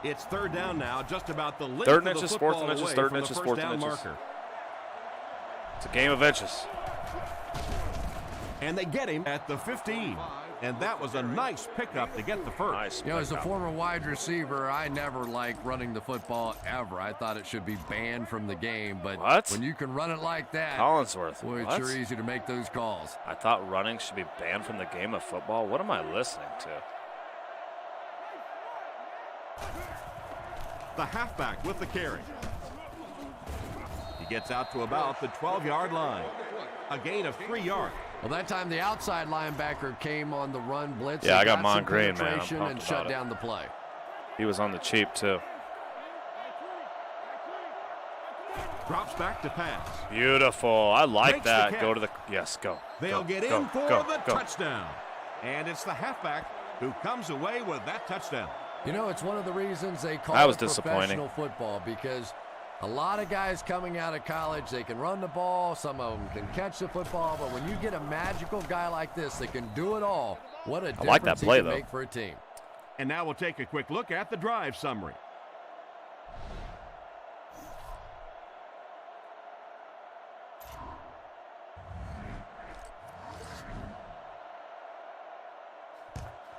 It's third down now, just about the length 3rd of the inches, football 4th inches, away 3rd from the inches, first 4th down inches. marker. It's a game of inches. And they get him at the 15. And that was a nice pickup to get the first. Nice. You know, as a pickup. former wide receiver, I never liked running the football ever. I thought it should be banned from the game. But What? when you can run it like that, Collinsworth. boy, it's What? sure easy to make those calls. I thought running should be banned from the game of football. What am I listening to? The halfback with the carry. He gets out to about the 12-yard line. A gain of 3 yards. Well, that time the outside linebacker came on the run blitz. Yeah, and I got some Mon Green, man. I'm penetration pumped and about shut it. down the play. He was on the cheap, too. Drops back to pass. Beautiful. I like Makes the that. catch. Go to the... Yes, go. They'll Go, get go, in for go, the go. touchdown. And it's the halfback who comes away with that touchdown. You know, it's one of the reasons they call That was it disappointing. professional football, because a lot of guys coming out of college, they can run the ball, some of them can catch the football, but when you get a magical guy like this that can do it all, what a difference like that play, he can though. make for a team. And now we'll take a quick look at the drive summary.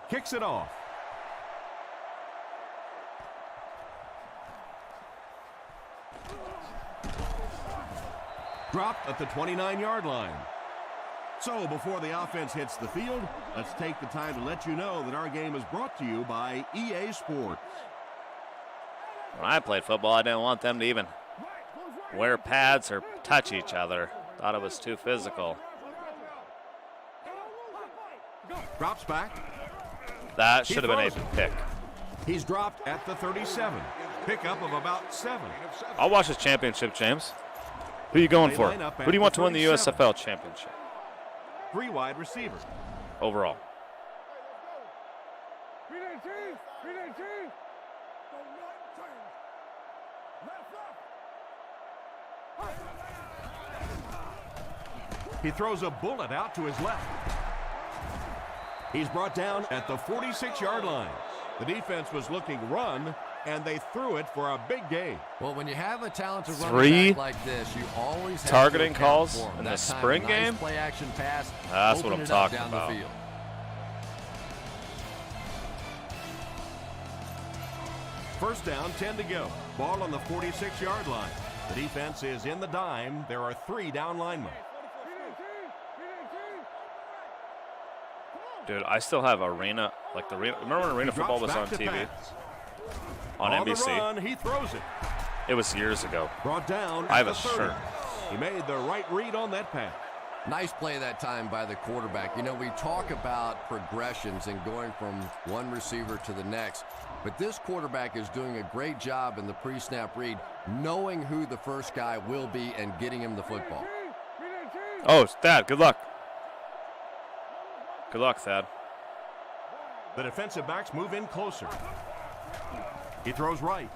Kicks it off. Dropped at the 29-yard line. So before the offense hits the field, let's take the time to let you know that our game is brought to you by EA Sports. When I played football, I didn't want them to even wear pads or touch each other. Thought it was too physical. Drops back. That should have been a throws it. pick. He's dropped at the 37. Pickup of about 7. I'll watch this championship, James. Who are you going They for? line up Who at do you want the to win the 37. USFL championship 3 wide receivers. overall? He throws a bullet out to his left. He's brought down at the 46-yard line. The defense was looking run, and they threw it for a big gain. Well, when you have a talented 3 running back like this, you always have targeting to account calls for him. in the That time, spring nice game? play action pass. That's what open I'm it up talking down about. The field. First down, 10 to go. Ball on the 46-yard line. The defense is in the dime. There are 3 down linemen. Dude, I still have Arena, like the arena. Remember when Arena He football drops was on back to TV? pass. On the NBC. run, he throws it. It was years ago. Brought down I at have the a 30. shirt. He made the right read on that pass. Nice play that time by the quarterback. You know, we talk about progressions and going from one receiver to the next, but this quarterback is doing a great job in the pre-snap read, knowing who the first guy will be and getting him the football. Oh, Thad, good luck. Good luck, Thad. The defensive backs move in closer. He throws right.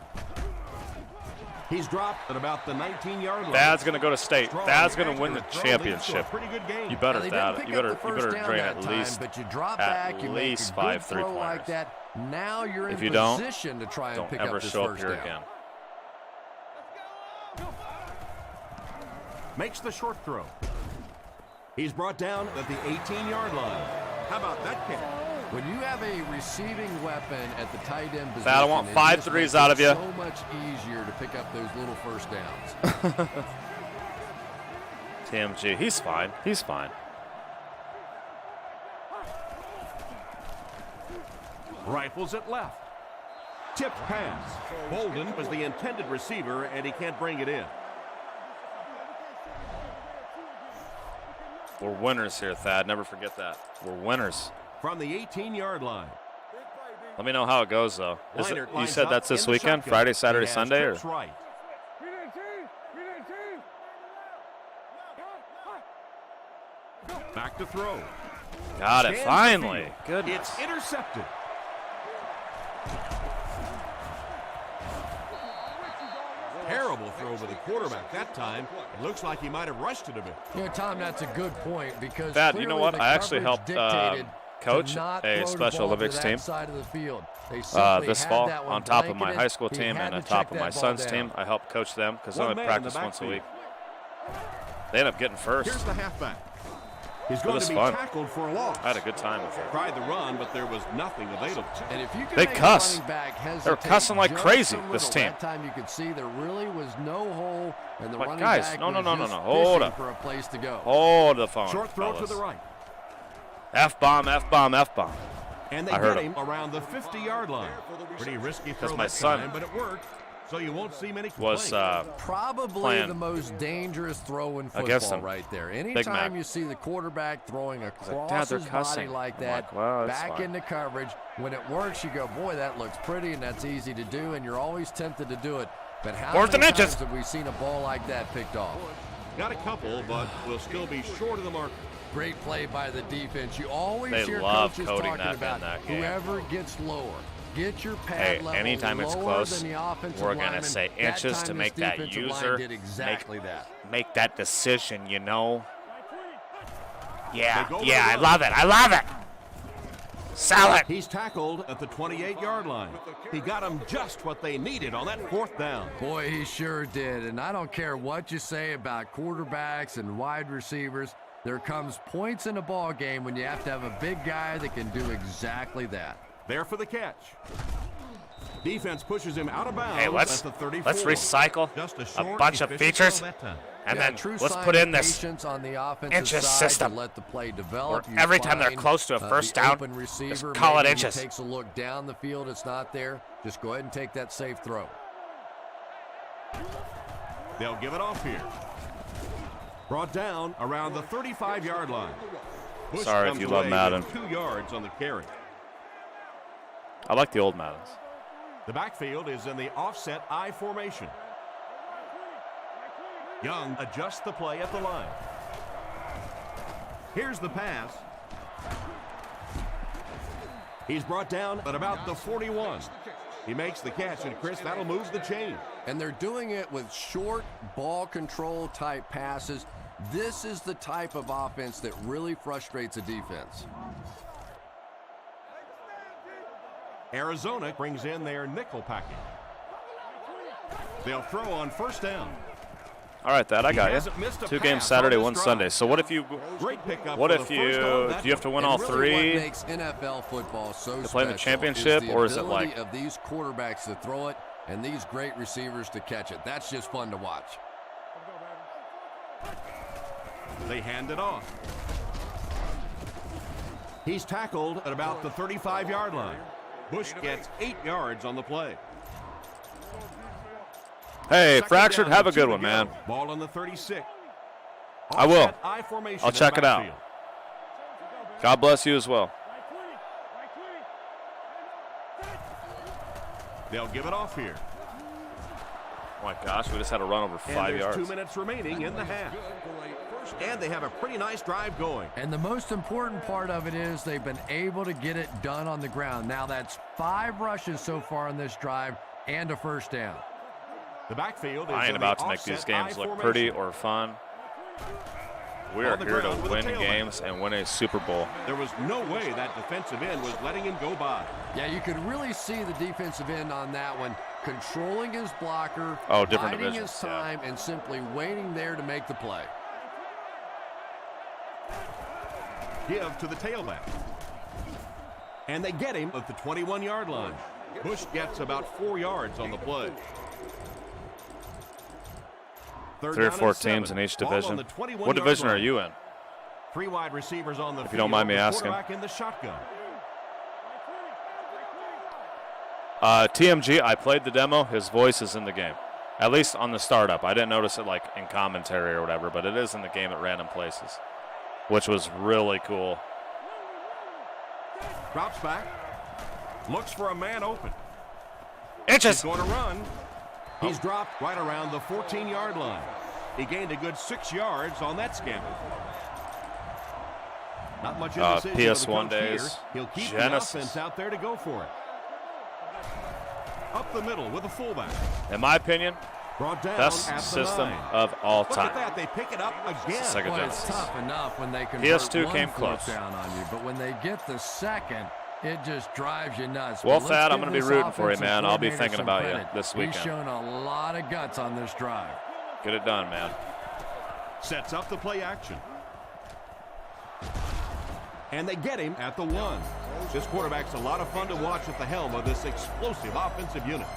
He's dropped at about the 19-yard line. Thad's going to go to state. Strong Thad's going to catch win the for a throw leads to a championship. pretty good game. You better, Now, they Thad. didn't You pick up better, the you first better down drain that at time, least, but you drop back, you make a least good 5 throw three-pointers. like that. Now you're in If you don't, position to try and don't pick ever up this show up first here down. again. Makes the short throw. He's brought down at the 18-yard line. How about that catch? When you have a receiving weapon at the tight end position, Thad, I want it 5 just threes makes out it of you. so much easier to pick up those little first downs. TMG, he's fine. He's fine. Rifles it left. Tipped pass. Bolden was the intended receiver, and he can't bring it in. We're winners here, Thad. Never forget that. We're winners. From the 18-yard line. Let me know how it goes, though. You Lines said up that's this in the weekend? shotgun. Friday, Saturday, He has Sunday? Or? trips right. Back to throw. Got it, Scans the finally. field. Goodness. It's intercepted. Terrible throw to the quarterback that time. It looks like he might have rushed it a bit. You know, Tom, that's a good point because Thad, you know clearly what? the I actually coverage helped dictated coach to not a throw the Special ball to Olympics that team side of the field. They simply this had fall that one on top of my blanketed. high school He team had and on to top check of that my ball son's down. team. I helped coach them because I One only man in the practice once a backfield. week. They end up getting first. Here's the halfback. He's It going was to be fun. tackled for a loss. I had a good time with it. Tried the run, but there was nothing available. And if you can They make a cuss. running back hesitate They were cussing like just crazy, a little, this team. That time you could see there really was no hole, and the But running guys, back no. was just Hold fishing up. for a place to go. Hold the phone, Short throw fellas. to the right. F-bomb, F-bomb, F-bomb. And they I heard get him. him around the 50-yard line. Pretty risky throw my that son time, but it worked. So you won't see many Was complaints. Probably playing the most dangerous throw in against football him. right there. Mac. Anytime you see the quarterback throwing across "Dad, they're his body cussing." like I'm that, like, "Well, it's back fine." into coverage, when it works, you go, boy, that looks pretty and that's easy to do, and you're always tempted to do it. But how Fourth many and inches. times have we seen a ball like that picked off? Got a couple, but will still be short of the mark. Great play by the defense. You always They hear love coaches coding talking that in about that game. whoever gets lower. Get your pad Hey, level anytime it's lower close, than the offensive we're gonna lineman. say That inches time to this make that defensive line user did exactly that. make that decision, you know? Yeah, They go yeah, to I the love it. I love it. Sell it. He's tackled at the 28-yard line. He got them just what they needed on that fourth down. Boy, he sure did. And I don't care what you say about quarterbacks and wide receivers. There comes points in a ball game when you have to have a big guy that can do exactly that. There for the catch. Defense pushes him out of bounds Hey, let's at the 34. recycle Just a short, bunch of efficient features, throw that time. and Yeah, then true let's sign put of in this patience on the offensive inches side system. to let the play develop. Where You every time they're find, close to a first the down, open receiver, just call it maybe he inches. takes a look down the field, it's not there. Just go ahead and take that safe throw. They'll give it off here. Brought down around the 35-yard line. Bush Sorry if comes you love away Madden. with 2 yards on the carry. I like the old Maddens. The backfield is in the offset I formation. Young adjusts the play at the line. Here's the pass. He's brought down at about the 41. He makes the catch, and Chris, that'll move the chain. And they're doing it with short ball control type passes. This is the type of offense that really frustrates a defense. Arizona brings in their nickel package. They'll throw on first down. All right, Thad, I got He hasn't you. missed a 2 games pass Saturday, on this 1 drive. Sunday. So what if you Great pickup. What for if the you first down. That do you have to win And all really 3? What makes NFL football so To play in the special championship, is the or is it ability like- of these quarterbacks to throw it and these great receivers to catch it? That's just fun to watch. They hand it off. He's tackled at about the 35-yard line. Bush gets 8 yards on the play. Hey, Second Fractured, down have a and 2 good to one, go. man. Ball on the 36. I will. Offset I formation I'll in the check it out. backfield. God bless you as well. They'll give it off here. Oh my gosh, we just had a run over And 5 there's yards. 2 minutes remaining in the half. And they have a pretty nice drive going. And the most important part of it is they've been able to get it done on the ground. Now that's 5 rushes so far on this drive and a first down. The backfield is I ain't in about the to make these offset games I look formation. pretty or fun. We are On the here to ground with a win tailback. games and win a Super Bowl. There was no way that defensive end was letting him go by. Yeah, you could really see the defensive end on that one, controlling his blocker, Oh, different biding divisions, his time, and simply waiting there to make the play. Give to the tailback. And they get him at the 21-yard line. Bush gets about 4 yards on the play. 3 or 4 teams in each division. What division are you in? 3 wide receivers on the If you don't mind me asking. Quarterback in the shotgun. TMG, I played the demo. His voice is in the game. At least on the startup. I didn't notice it like in commentary or whatever, but it is in the game at random places, which was really cool. Drops back. Looks for a man open. Inches. He's going to run. He's dropped right around the 14-yard line. He gained a good 6 yards on that scamper. Not much indecision with the PS1 coach days. here. He'll keep Genesis. the offense out there to go for it. Up the middle with a fullback. In my opinion, Brought down best at the system 9. of all Look time. at that. They pick it up again. Second Boy, it's Genesis. tough enough when they can PS2 one came fourth close. down on you, but when they get the second, it just drives you nuts. Well, But let's Thad, I'm give going to be this rooting for you, offensive man. I'll be coordinator thinking some about you credit. this He's weekend. shown a lot of guts on this drive. Get it done, man. Sets up the play action. And they get him at the 1. This quarterback's a lot of fun to watch at the helm of this explosive offensive unit.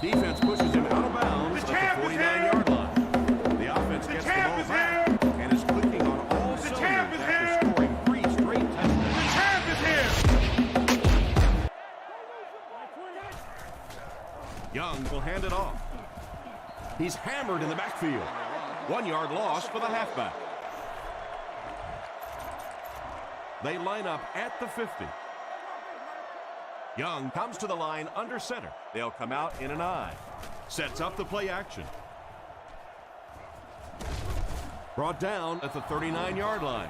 Defense pushes him out of bounds at the 49-yard line. The offense gets the ball back and is clicking on all cylinders after scoring 3 straight touchdowns. The champ is here. Young will hand it off. He's hammered in the backfield. 1 yard loss for the halfback. They line up at the 50. Young comes to the line under center. They'll come out in an I. Sets up the play action. Brought down at the 39-yard line.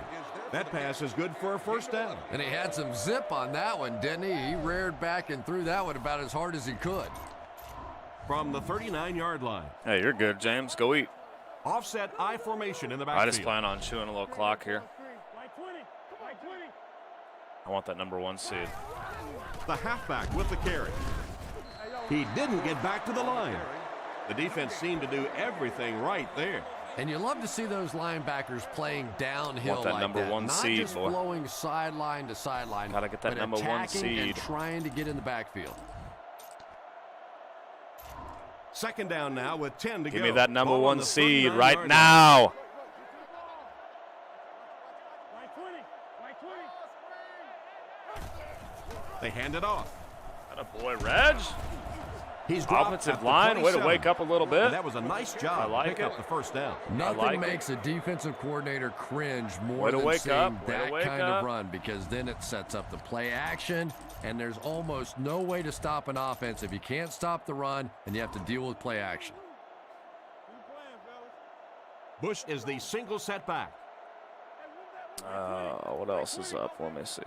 That pass is good for a first down. And he had some zip on that one, didn't he? He reared back and threw that one about as hard as he could. From the 39-yard line. Hey, you're good, James. Go eat. Offset I formation in the backfield. I just plan on chewing a little clock here. I want that number 1 seed. The halfback with the carry. He didn't get back to the line. The defense seemed to do everything right there. And you love to see those linebackers playing downhill that like number that. 1 Not seed, just boy. flowing sideline to sideline. Gotta get that but number 1 attacking seed. and trying to get in the backfield. Second down now with 10 to go. Give me that number Ball 1 on the seed 39-yard right line. now. They hand it off. Attaboy, Reg. He's dropped Offensive at the line, way to 27. wake up a little bit. And that was a nice job I like to pick it. up the first down. Nothing like makes a defensive coordinator cringe Way more to than wake seeing up. Way to that wake kind up. of run, because then it sets up the play action, and there's almost no way to stop an offense if you can't stop the run and you have to deal with play action. Bush is the single setback. What else is up? Let me see.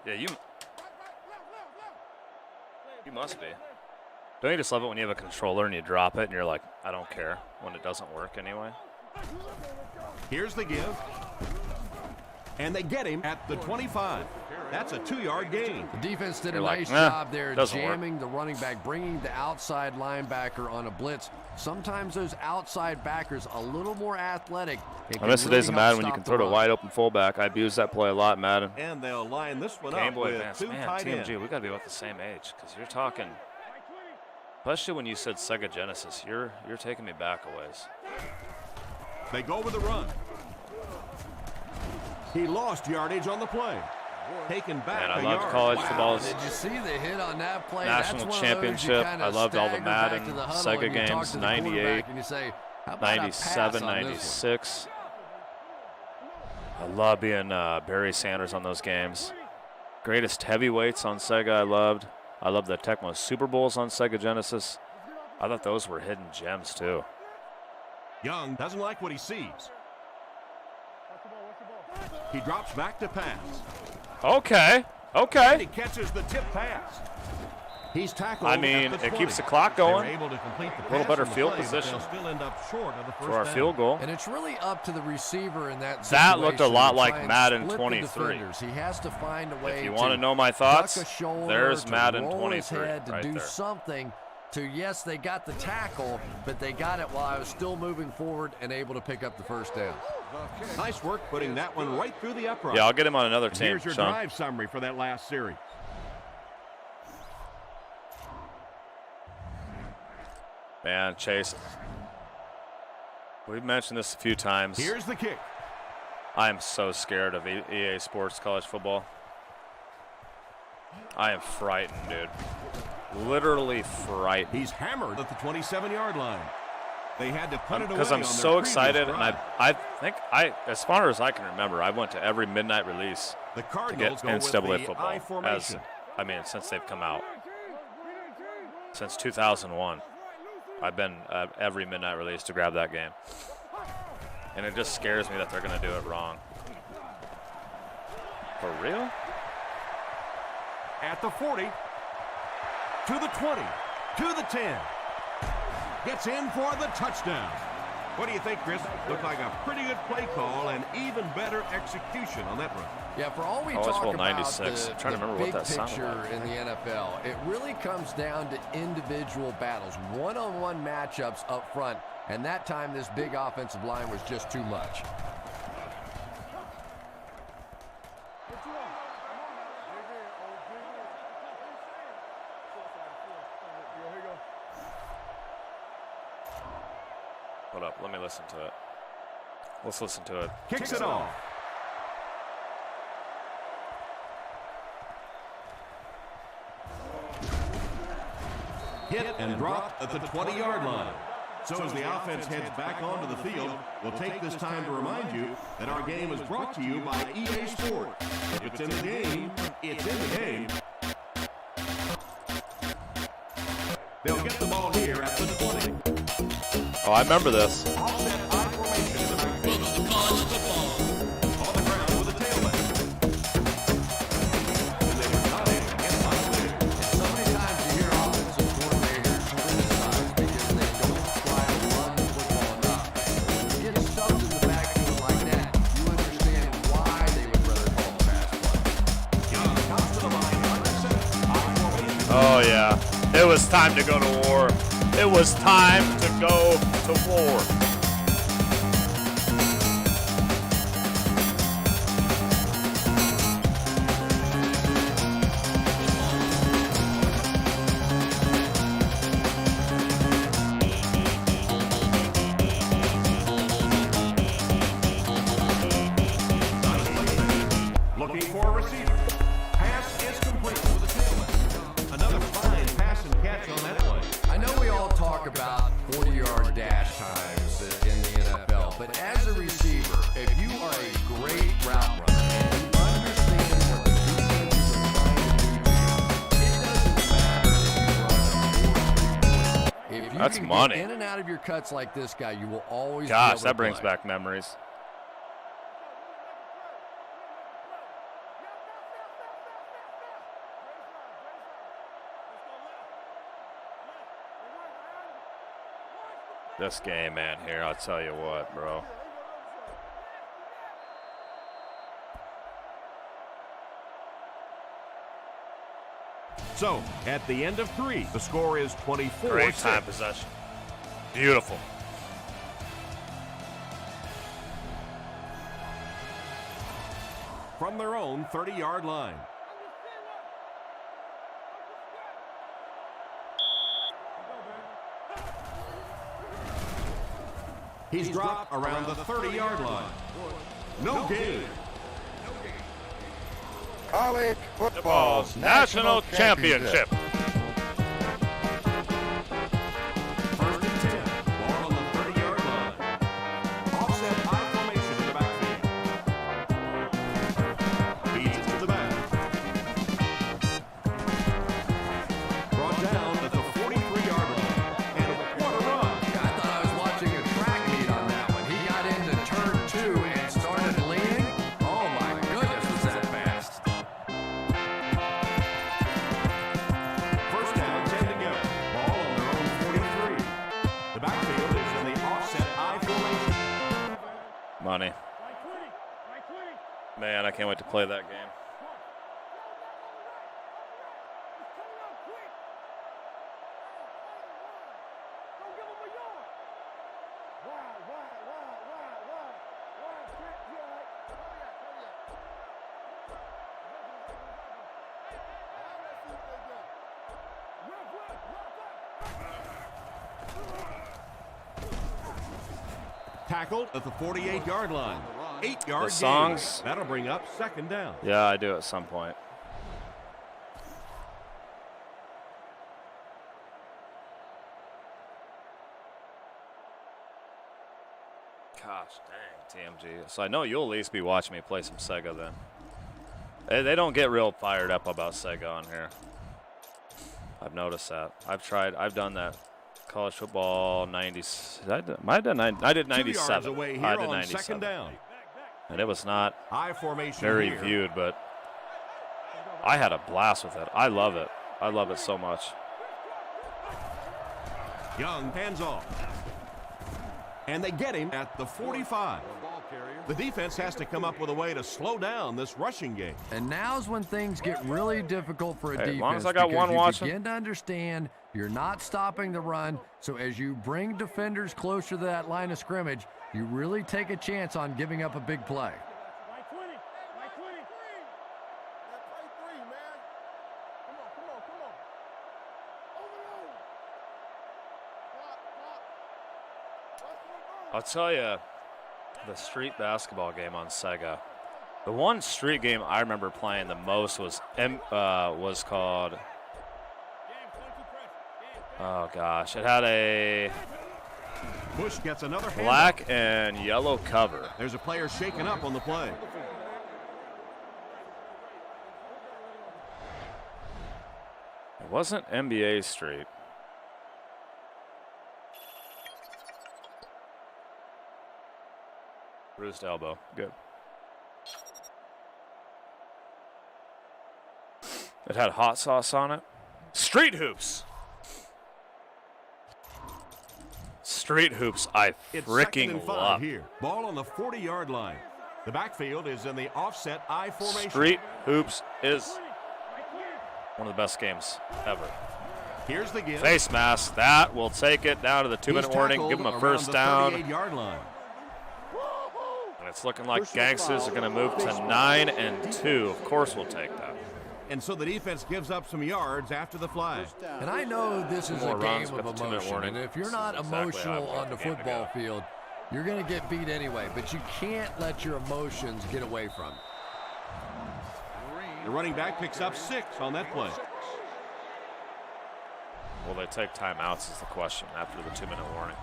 Yeah, you must be. Don't you just love it when you have a controller and you drop it and you're like, I don't care when it doesn't work anyway? Here's the give. And they get him at the 25. That's a 2-yard gain. The defense did a You're like, nice "Nah, job there doesn't work." jamming the running back, bringing the outside linebacker on a blitz. Sometimes those outside backers a little more athletic. I miss the days of Madden when you stop can the throw to run. wide open fullback. I abuse that play a lot, Madden. And they'll line this one Game up Boy with Advance. 2 Man, tight ends. TMG, we got to be about the same age because you're talking, especially when you said Sega Genesis, you're taking me back a ways. They go with the run. He lost yardage on the play. Taken back Man, I a love yard. college Wow, football. did you see the hit on that play? National That's one championship. Of those you kinda I loved all the stagger back Madden, to the huddle Sega and you talk games, to the 98, quarterback and you say, how about a 97, pass on this one? 96. I love being Barry Sanders on those games. Greatest heavyweights on Sega I loved. I loved the Tecmo Super Bowls on Sega Genesis. I thought those were hidden gems too. Young doesn't like what he sees. He drops back to pass. Okay. And he catches the tip pass. He's tackled. I mean, at the it 20. keeps the clock They're going. able to complete the A little pass better on the field play, but they'll position still end up short of the first for our down. field goal. And it's really up to the receiver in that That looked a situation lot to like try and Madden split the 23. defenders. He has to find a way If you to want to know my duck thoughts, a shoulder, there's to Madden roll his 23 head, to right do there. something to, yes, they got the tackle, but they got it while I was still moving forward and able to pick up the first down. Nice work putting that one right through the upright. Yeah, I'll get him on another team, Here's your Sean. drive summary for that last series. Man, Chase, we've mentioned this a few times. Here's the kick. I am so scared of EA Sports College Football. I am frightened, dude. Literally frightened. He's hammered at the 27-yard line. They had to put it away Because I'm on their so previous excited, and drive. I think as far as I can remember, I went to every midnight release The to get Cardinals go with NCAA the football. I formation. Since they've come out. Since 2001. I've been at every midnight release to grab that game. And it just scares me that they're going to do it wrong. For real? At the 40, to the 20, to the 10. Gets in for the touchdown. What do you think, Chris? Looked like a pretty good play call and even better execution on that run. Yeah, for all we Oh, it's talk Will about 96. the, I'm trying to the remember what big that sounded picture like. in the NFL, it really comes down to individual battles, one-on-one matchups up front, and that time this big offensive line was just too much. Hold up. Let me listen to it. Let's listen to it. Kicks it off. Hit and dropped at the 20-yard line. So as the offense heads back onto the field, we'll take this time to remind you that our game is brought to you by EA Sport. If it's in the game, it's in the game. They'll get the ball here at the 20. Oh, I remember this. Offset I formation in the backfield. On the ground with a tailback. And they were not able to get by there. So many times you hear offensive coordinators criticized because they don't try to run the football enough. When you get stuffed in the backfield like that, you understand why they would rather call the pass play. Young comes to the line under center. I formation. Oh, yeah. It was time to go to war. It was time to go to war. Looking for a receiver. Pass is complete with a tailback. Another fine pass and catch on that play. I know we all talk about 40-yard dash times in the NFL, but as a receiver, if you are a great route runner and you understand what the defenses are trying to do to you, it doesn't matter if you run a 4-3. If you That's can money. get in and out of your cuts like this guy, you will always be Gosh, able to that brings play. back memories. This game, man, here, I'll tell you what, bro. So, at the end of 3, the score is 24-6. Great time possession. Beautiful. From their own 30-yard line. He's dropped around the 30-yard line. No gain. College Football's National Championship. First and 10. Ball on the 30-yard line. Offset I formation in the backfield. Feeds it to the back. Brought down at the 43-yard line. And what a run. I thought I was watching a track meet on that one. He got into turn 2 and started leaning. Oh my goodness, was that fast. First down, 10 to go. Ball on their own 43. The backfield is in the offset I formation. Money. Man, I can't wait to play that game. Tackled at the 48-yard line. 8-yard The songs. gain. That'll bring up second down. Yeah, I do at some point. Gosh dang, TMG. So I know you'll at least be watching me play some Sega then. They don't get real fired up about Sega on here. I've noticed that. I've done that. College football 90s. I did 97. 2 yards away here I did on 97. second down. And it was not I formation very here. viewed, but I had a blast with it. I love it. I love it so much. Young hands off. And they get him at the 45. The defense has to come up with a way to slow down this rushing game. And now's when things get really difficult for a Hey, defense. as long as I got because one you watching. begin to understand you're not stopping the run. So as you bring defenders closer to that line of scrimmage, you really take a chance on giving up a big play. I'll tell you, the street basketball game on Sega. The one street game I remember playing the most was called. Oh gosh, it had a Bush gets another black and yellow cover. There's a player shaken up on the play. It wasn't NBA Street. Bruised elbow. Good. It had hot sauce on it. Street hoops. Street hoops, I It's freaking 2nd and 5 love. here. Ball on the 40-yard line. The backfield is in the offset I formation. Street hoops is one of the best games ever. Here's the give. Face mask, that will take it down to the 2-minute warning. Give them a first down. 38-yard line. And it's looking like Gangstas are going to move to 9-2. Of course we'll take that. And so the defense gives up some yards after the flag. And I know this is More a runs, game but of the 2-minute emotion, warning. and if you're not That's exactly emotional how I on the want the game to football go. field, you're going to get beat anyway, but you can't let your emotions get away from you. The running back picks up 6 on that play. Will they take timeouts is the question after the 2-minute warning.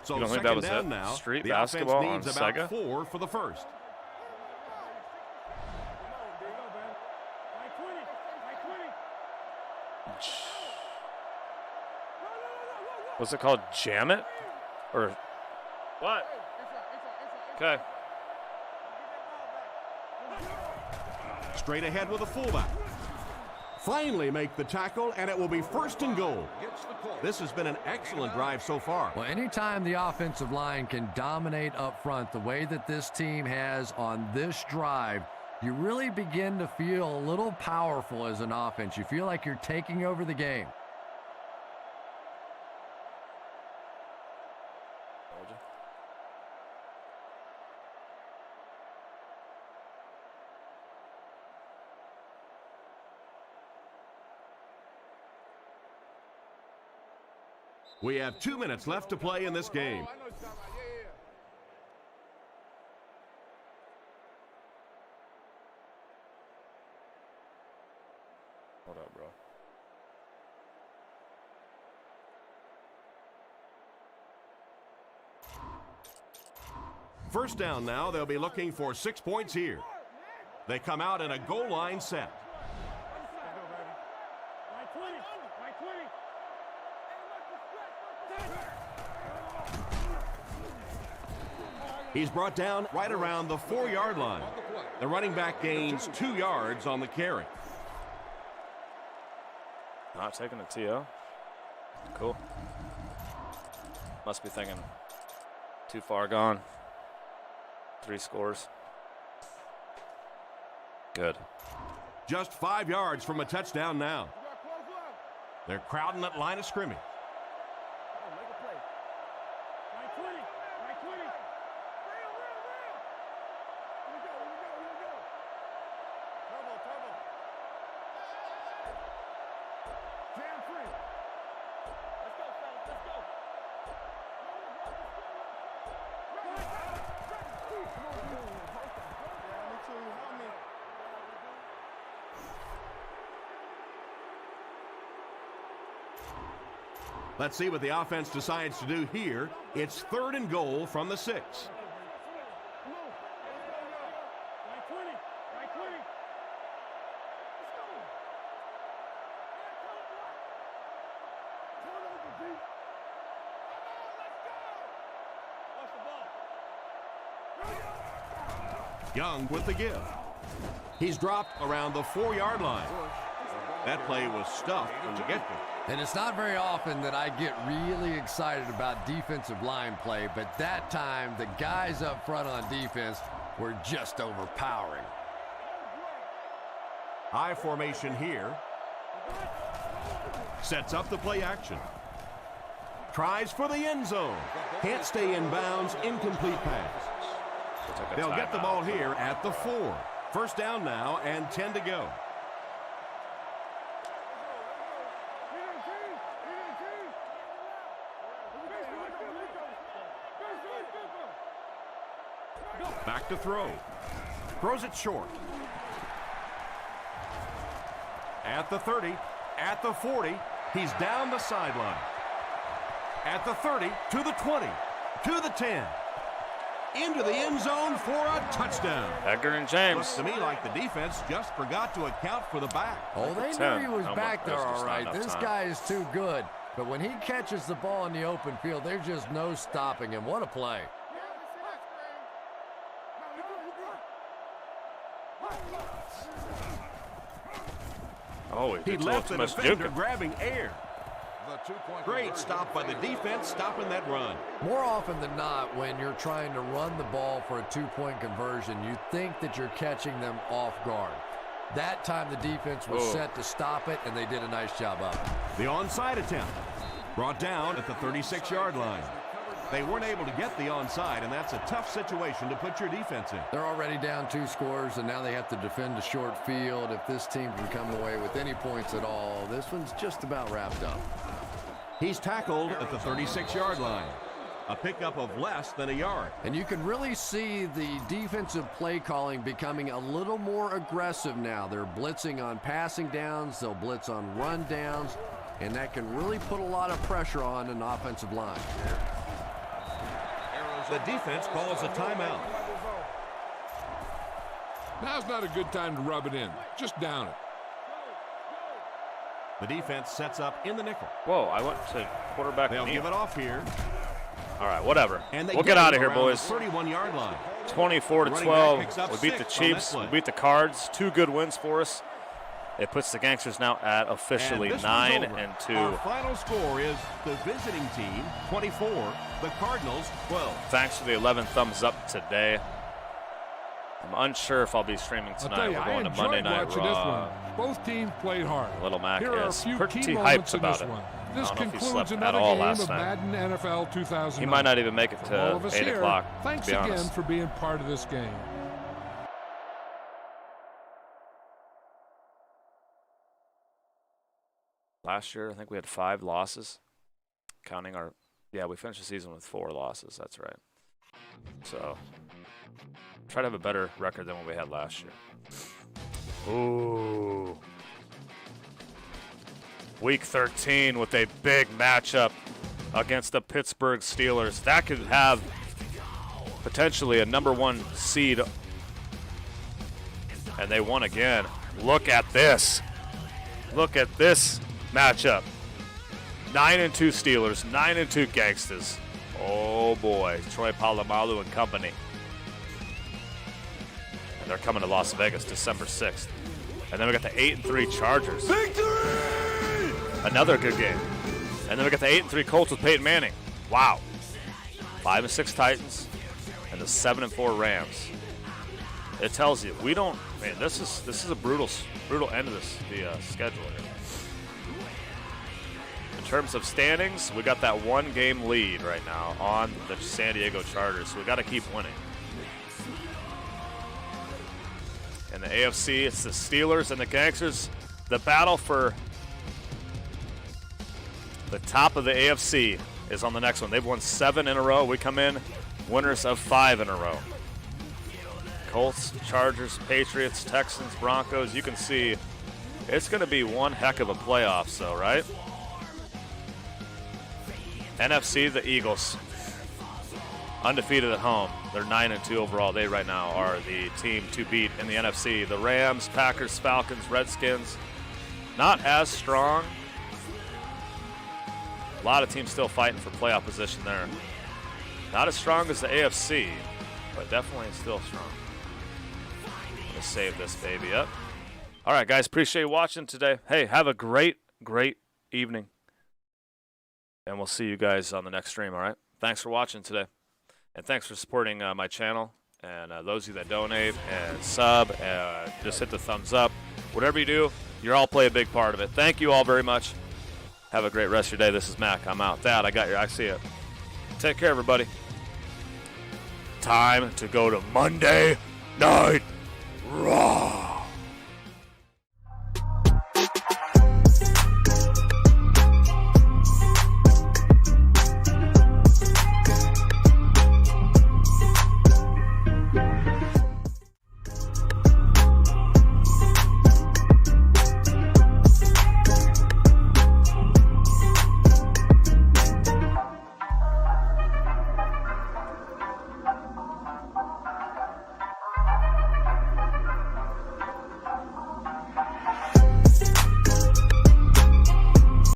So You don't think that was down it? now. Street the basketball offense needs on about Sega? 4 for the first. What's it called? Jam it? Or what? Okay. Straight ahead with a fullback. Finally make the tackle, and it will be 1st and goal. This has been an excellent drive so far. Well, anytime the offensive line can dominate up front the way that this team has on this drive, you really begin to feel a little powerful as an offense. You feel like you're taking over the game. We have 2 minutes left to play in this game. Hold up, bro. First down now. They'll be looking for 6 points here. They come out in a goal line set. He's brought down right around the 4-yard line. The running back gains 2 yards on the carry. Not taking the TO. Cool. Must be thinking too far gone. 3 scores. Good. Just 5 yards from a touchdown now. They're crowding that line of scrimmage. Let's see what the offense decides to do here. It's 3rd and goal from the 6. Young with the give. He's dropped around the 4-yard line. That play was stuffed from the get-go. And it's not very often that I get really excited about defensive line play, but that time the guys up front on defense were just overpowering. High formation here. Sets up the play action. Tries for the end zone. Can't stay in bounds. Incomplete pass. They'll get the ball here at the 4. First down now and 10 to go. Back to throw. Throws it short. At the 30, at the 40, he's down the sideline. At the 30, to the 20, to the 10. Into the end zone for a touchdown. Edgar and James. Looks to me like the defense just forgot to account for the back. Oh, they knew he was back there all right. This guy is too good. But when he catches the ball in the open field, there's just no stopping him. What a play. Oh, he left the defender grabbing air. Great stop by the defense, stopping that run. More often than not, when you're trying to run the ball for a two-point conversion, you think that you're catching them off guard. That time the defense was set to stop it, and they did a nice job of it. The onside attempt brought down at the 36-yard line. They weren't able to get the onside, and that's a tough situation to put your defense in. They're already down 2 scores, and now they have to defend a short field. If this team can come away with any points at all, this one's just about wrapped up. He's tackled at the 36-yard line. A pickup of less than a yard. And you can really see the defensive play calling becoming a little more aggressive now. They're blitzing on passing downs. They'll blitz on run downs. And that can really put a lot of pressure on an offensive line. The defense calls a timeout. Now's not a good time to rub it in. Just down it. The defense sets up in the nickel. Whoa, I went to quarterback. They'll give it off here. All right, whatever. And we'll get out of here, boys. 31-yard line. 24-12. We beat the Chiefs. We beat the Cards. 2 good wins for us. It puts the Gangsters now at officially 9-2. Our final score is the visiting team 24, the Cardinals 12. Thanks for the 11 thumbs up today. I'm unsure if I'll be streaming tonight. We're going to Monday Night Raw. Both teams played hard. Little Mac Here are a is few pretty key hyped moments in about this it. one. I This don't know if he concludes slept at another all game last of night. Madden NFL 2009. He might not even make it From all of to us 8 here, o'clock, thanks to be again honest. for being part of this game. Last year, I think we had 5 losses. Counting our, yeah, we finished the season with 4 losses. That's right. So, try to have a better record than what we had last year. Ooh. Week 13 with a big matchup against the Pittsburgh Steelers. That could have potentially a #1 seed. And they won again. Look at this. Look at this matchup. 9-2 Steelers, 9-2 Gangstas. Oh boy, Troy Polamalu and company. And they're coming to Las Vegas December 6th. And then we got the 8-3 Chargers. Victory! Another good game. And then we got the 8-3 Colts with Peyton Manning. Wow. 5-6 Titans and the 7-4 Rams. It tells you we don't. Man, this is a brutal end of the schedule here. In terms of standings, we got that 1-game lead right now on the San Diego Chargers. So we got to keep winning. In the AFC, it's the Steelers and the Gangsters. The battle for the top of the AFC is on the next one. They've won 7 in a row. We come in winners of 5 in a row. Colts, Chargers, Patriots, Texans, Broncos. You can see it's going to be one heck of a playoff, so, right? NFC, the Eagles. Undefeated at home. They're 9-2 overall. They right now are the team to beat in the NFC. The Rams, Packers, Falcons, Redskins. Not as strong. A lot of teams still fighting for playoff position there. Not as strong as the AFC, but definitely still strong. Let's save this baby up. All right, guys, appreciate you watching today. Hey, have a great, great evening. And we'll see you guys on the next stream, all right? Thanks for watching today. And thanks for supporting my channel. And those of you that donate and sub, just hit the thumbs up. Whatever you do, you all play a big part of it. Thank you all very much. Have a great rest of your day. This is Mac. I'm out. Dad, I see you. Take care, everybody. Time to go to Monday Night Raw.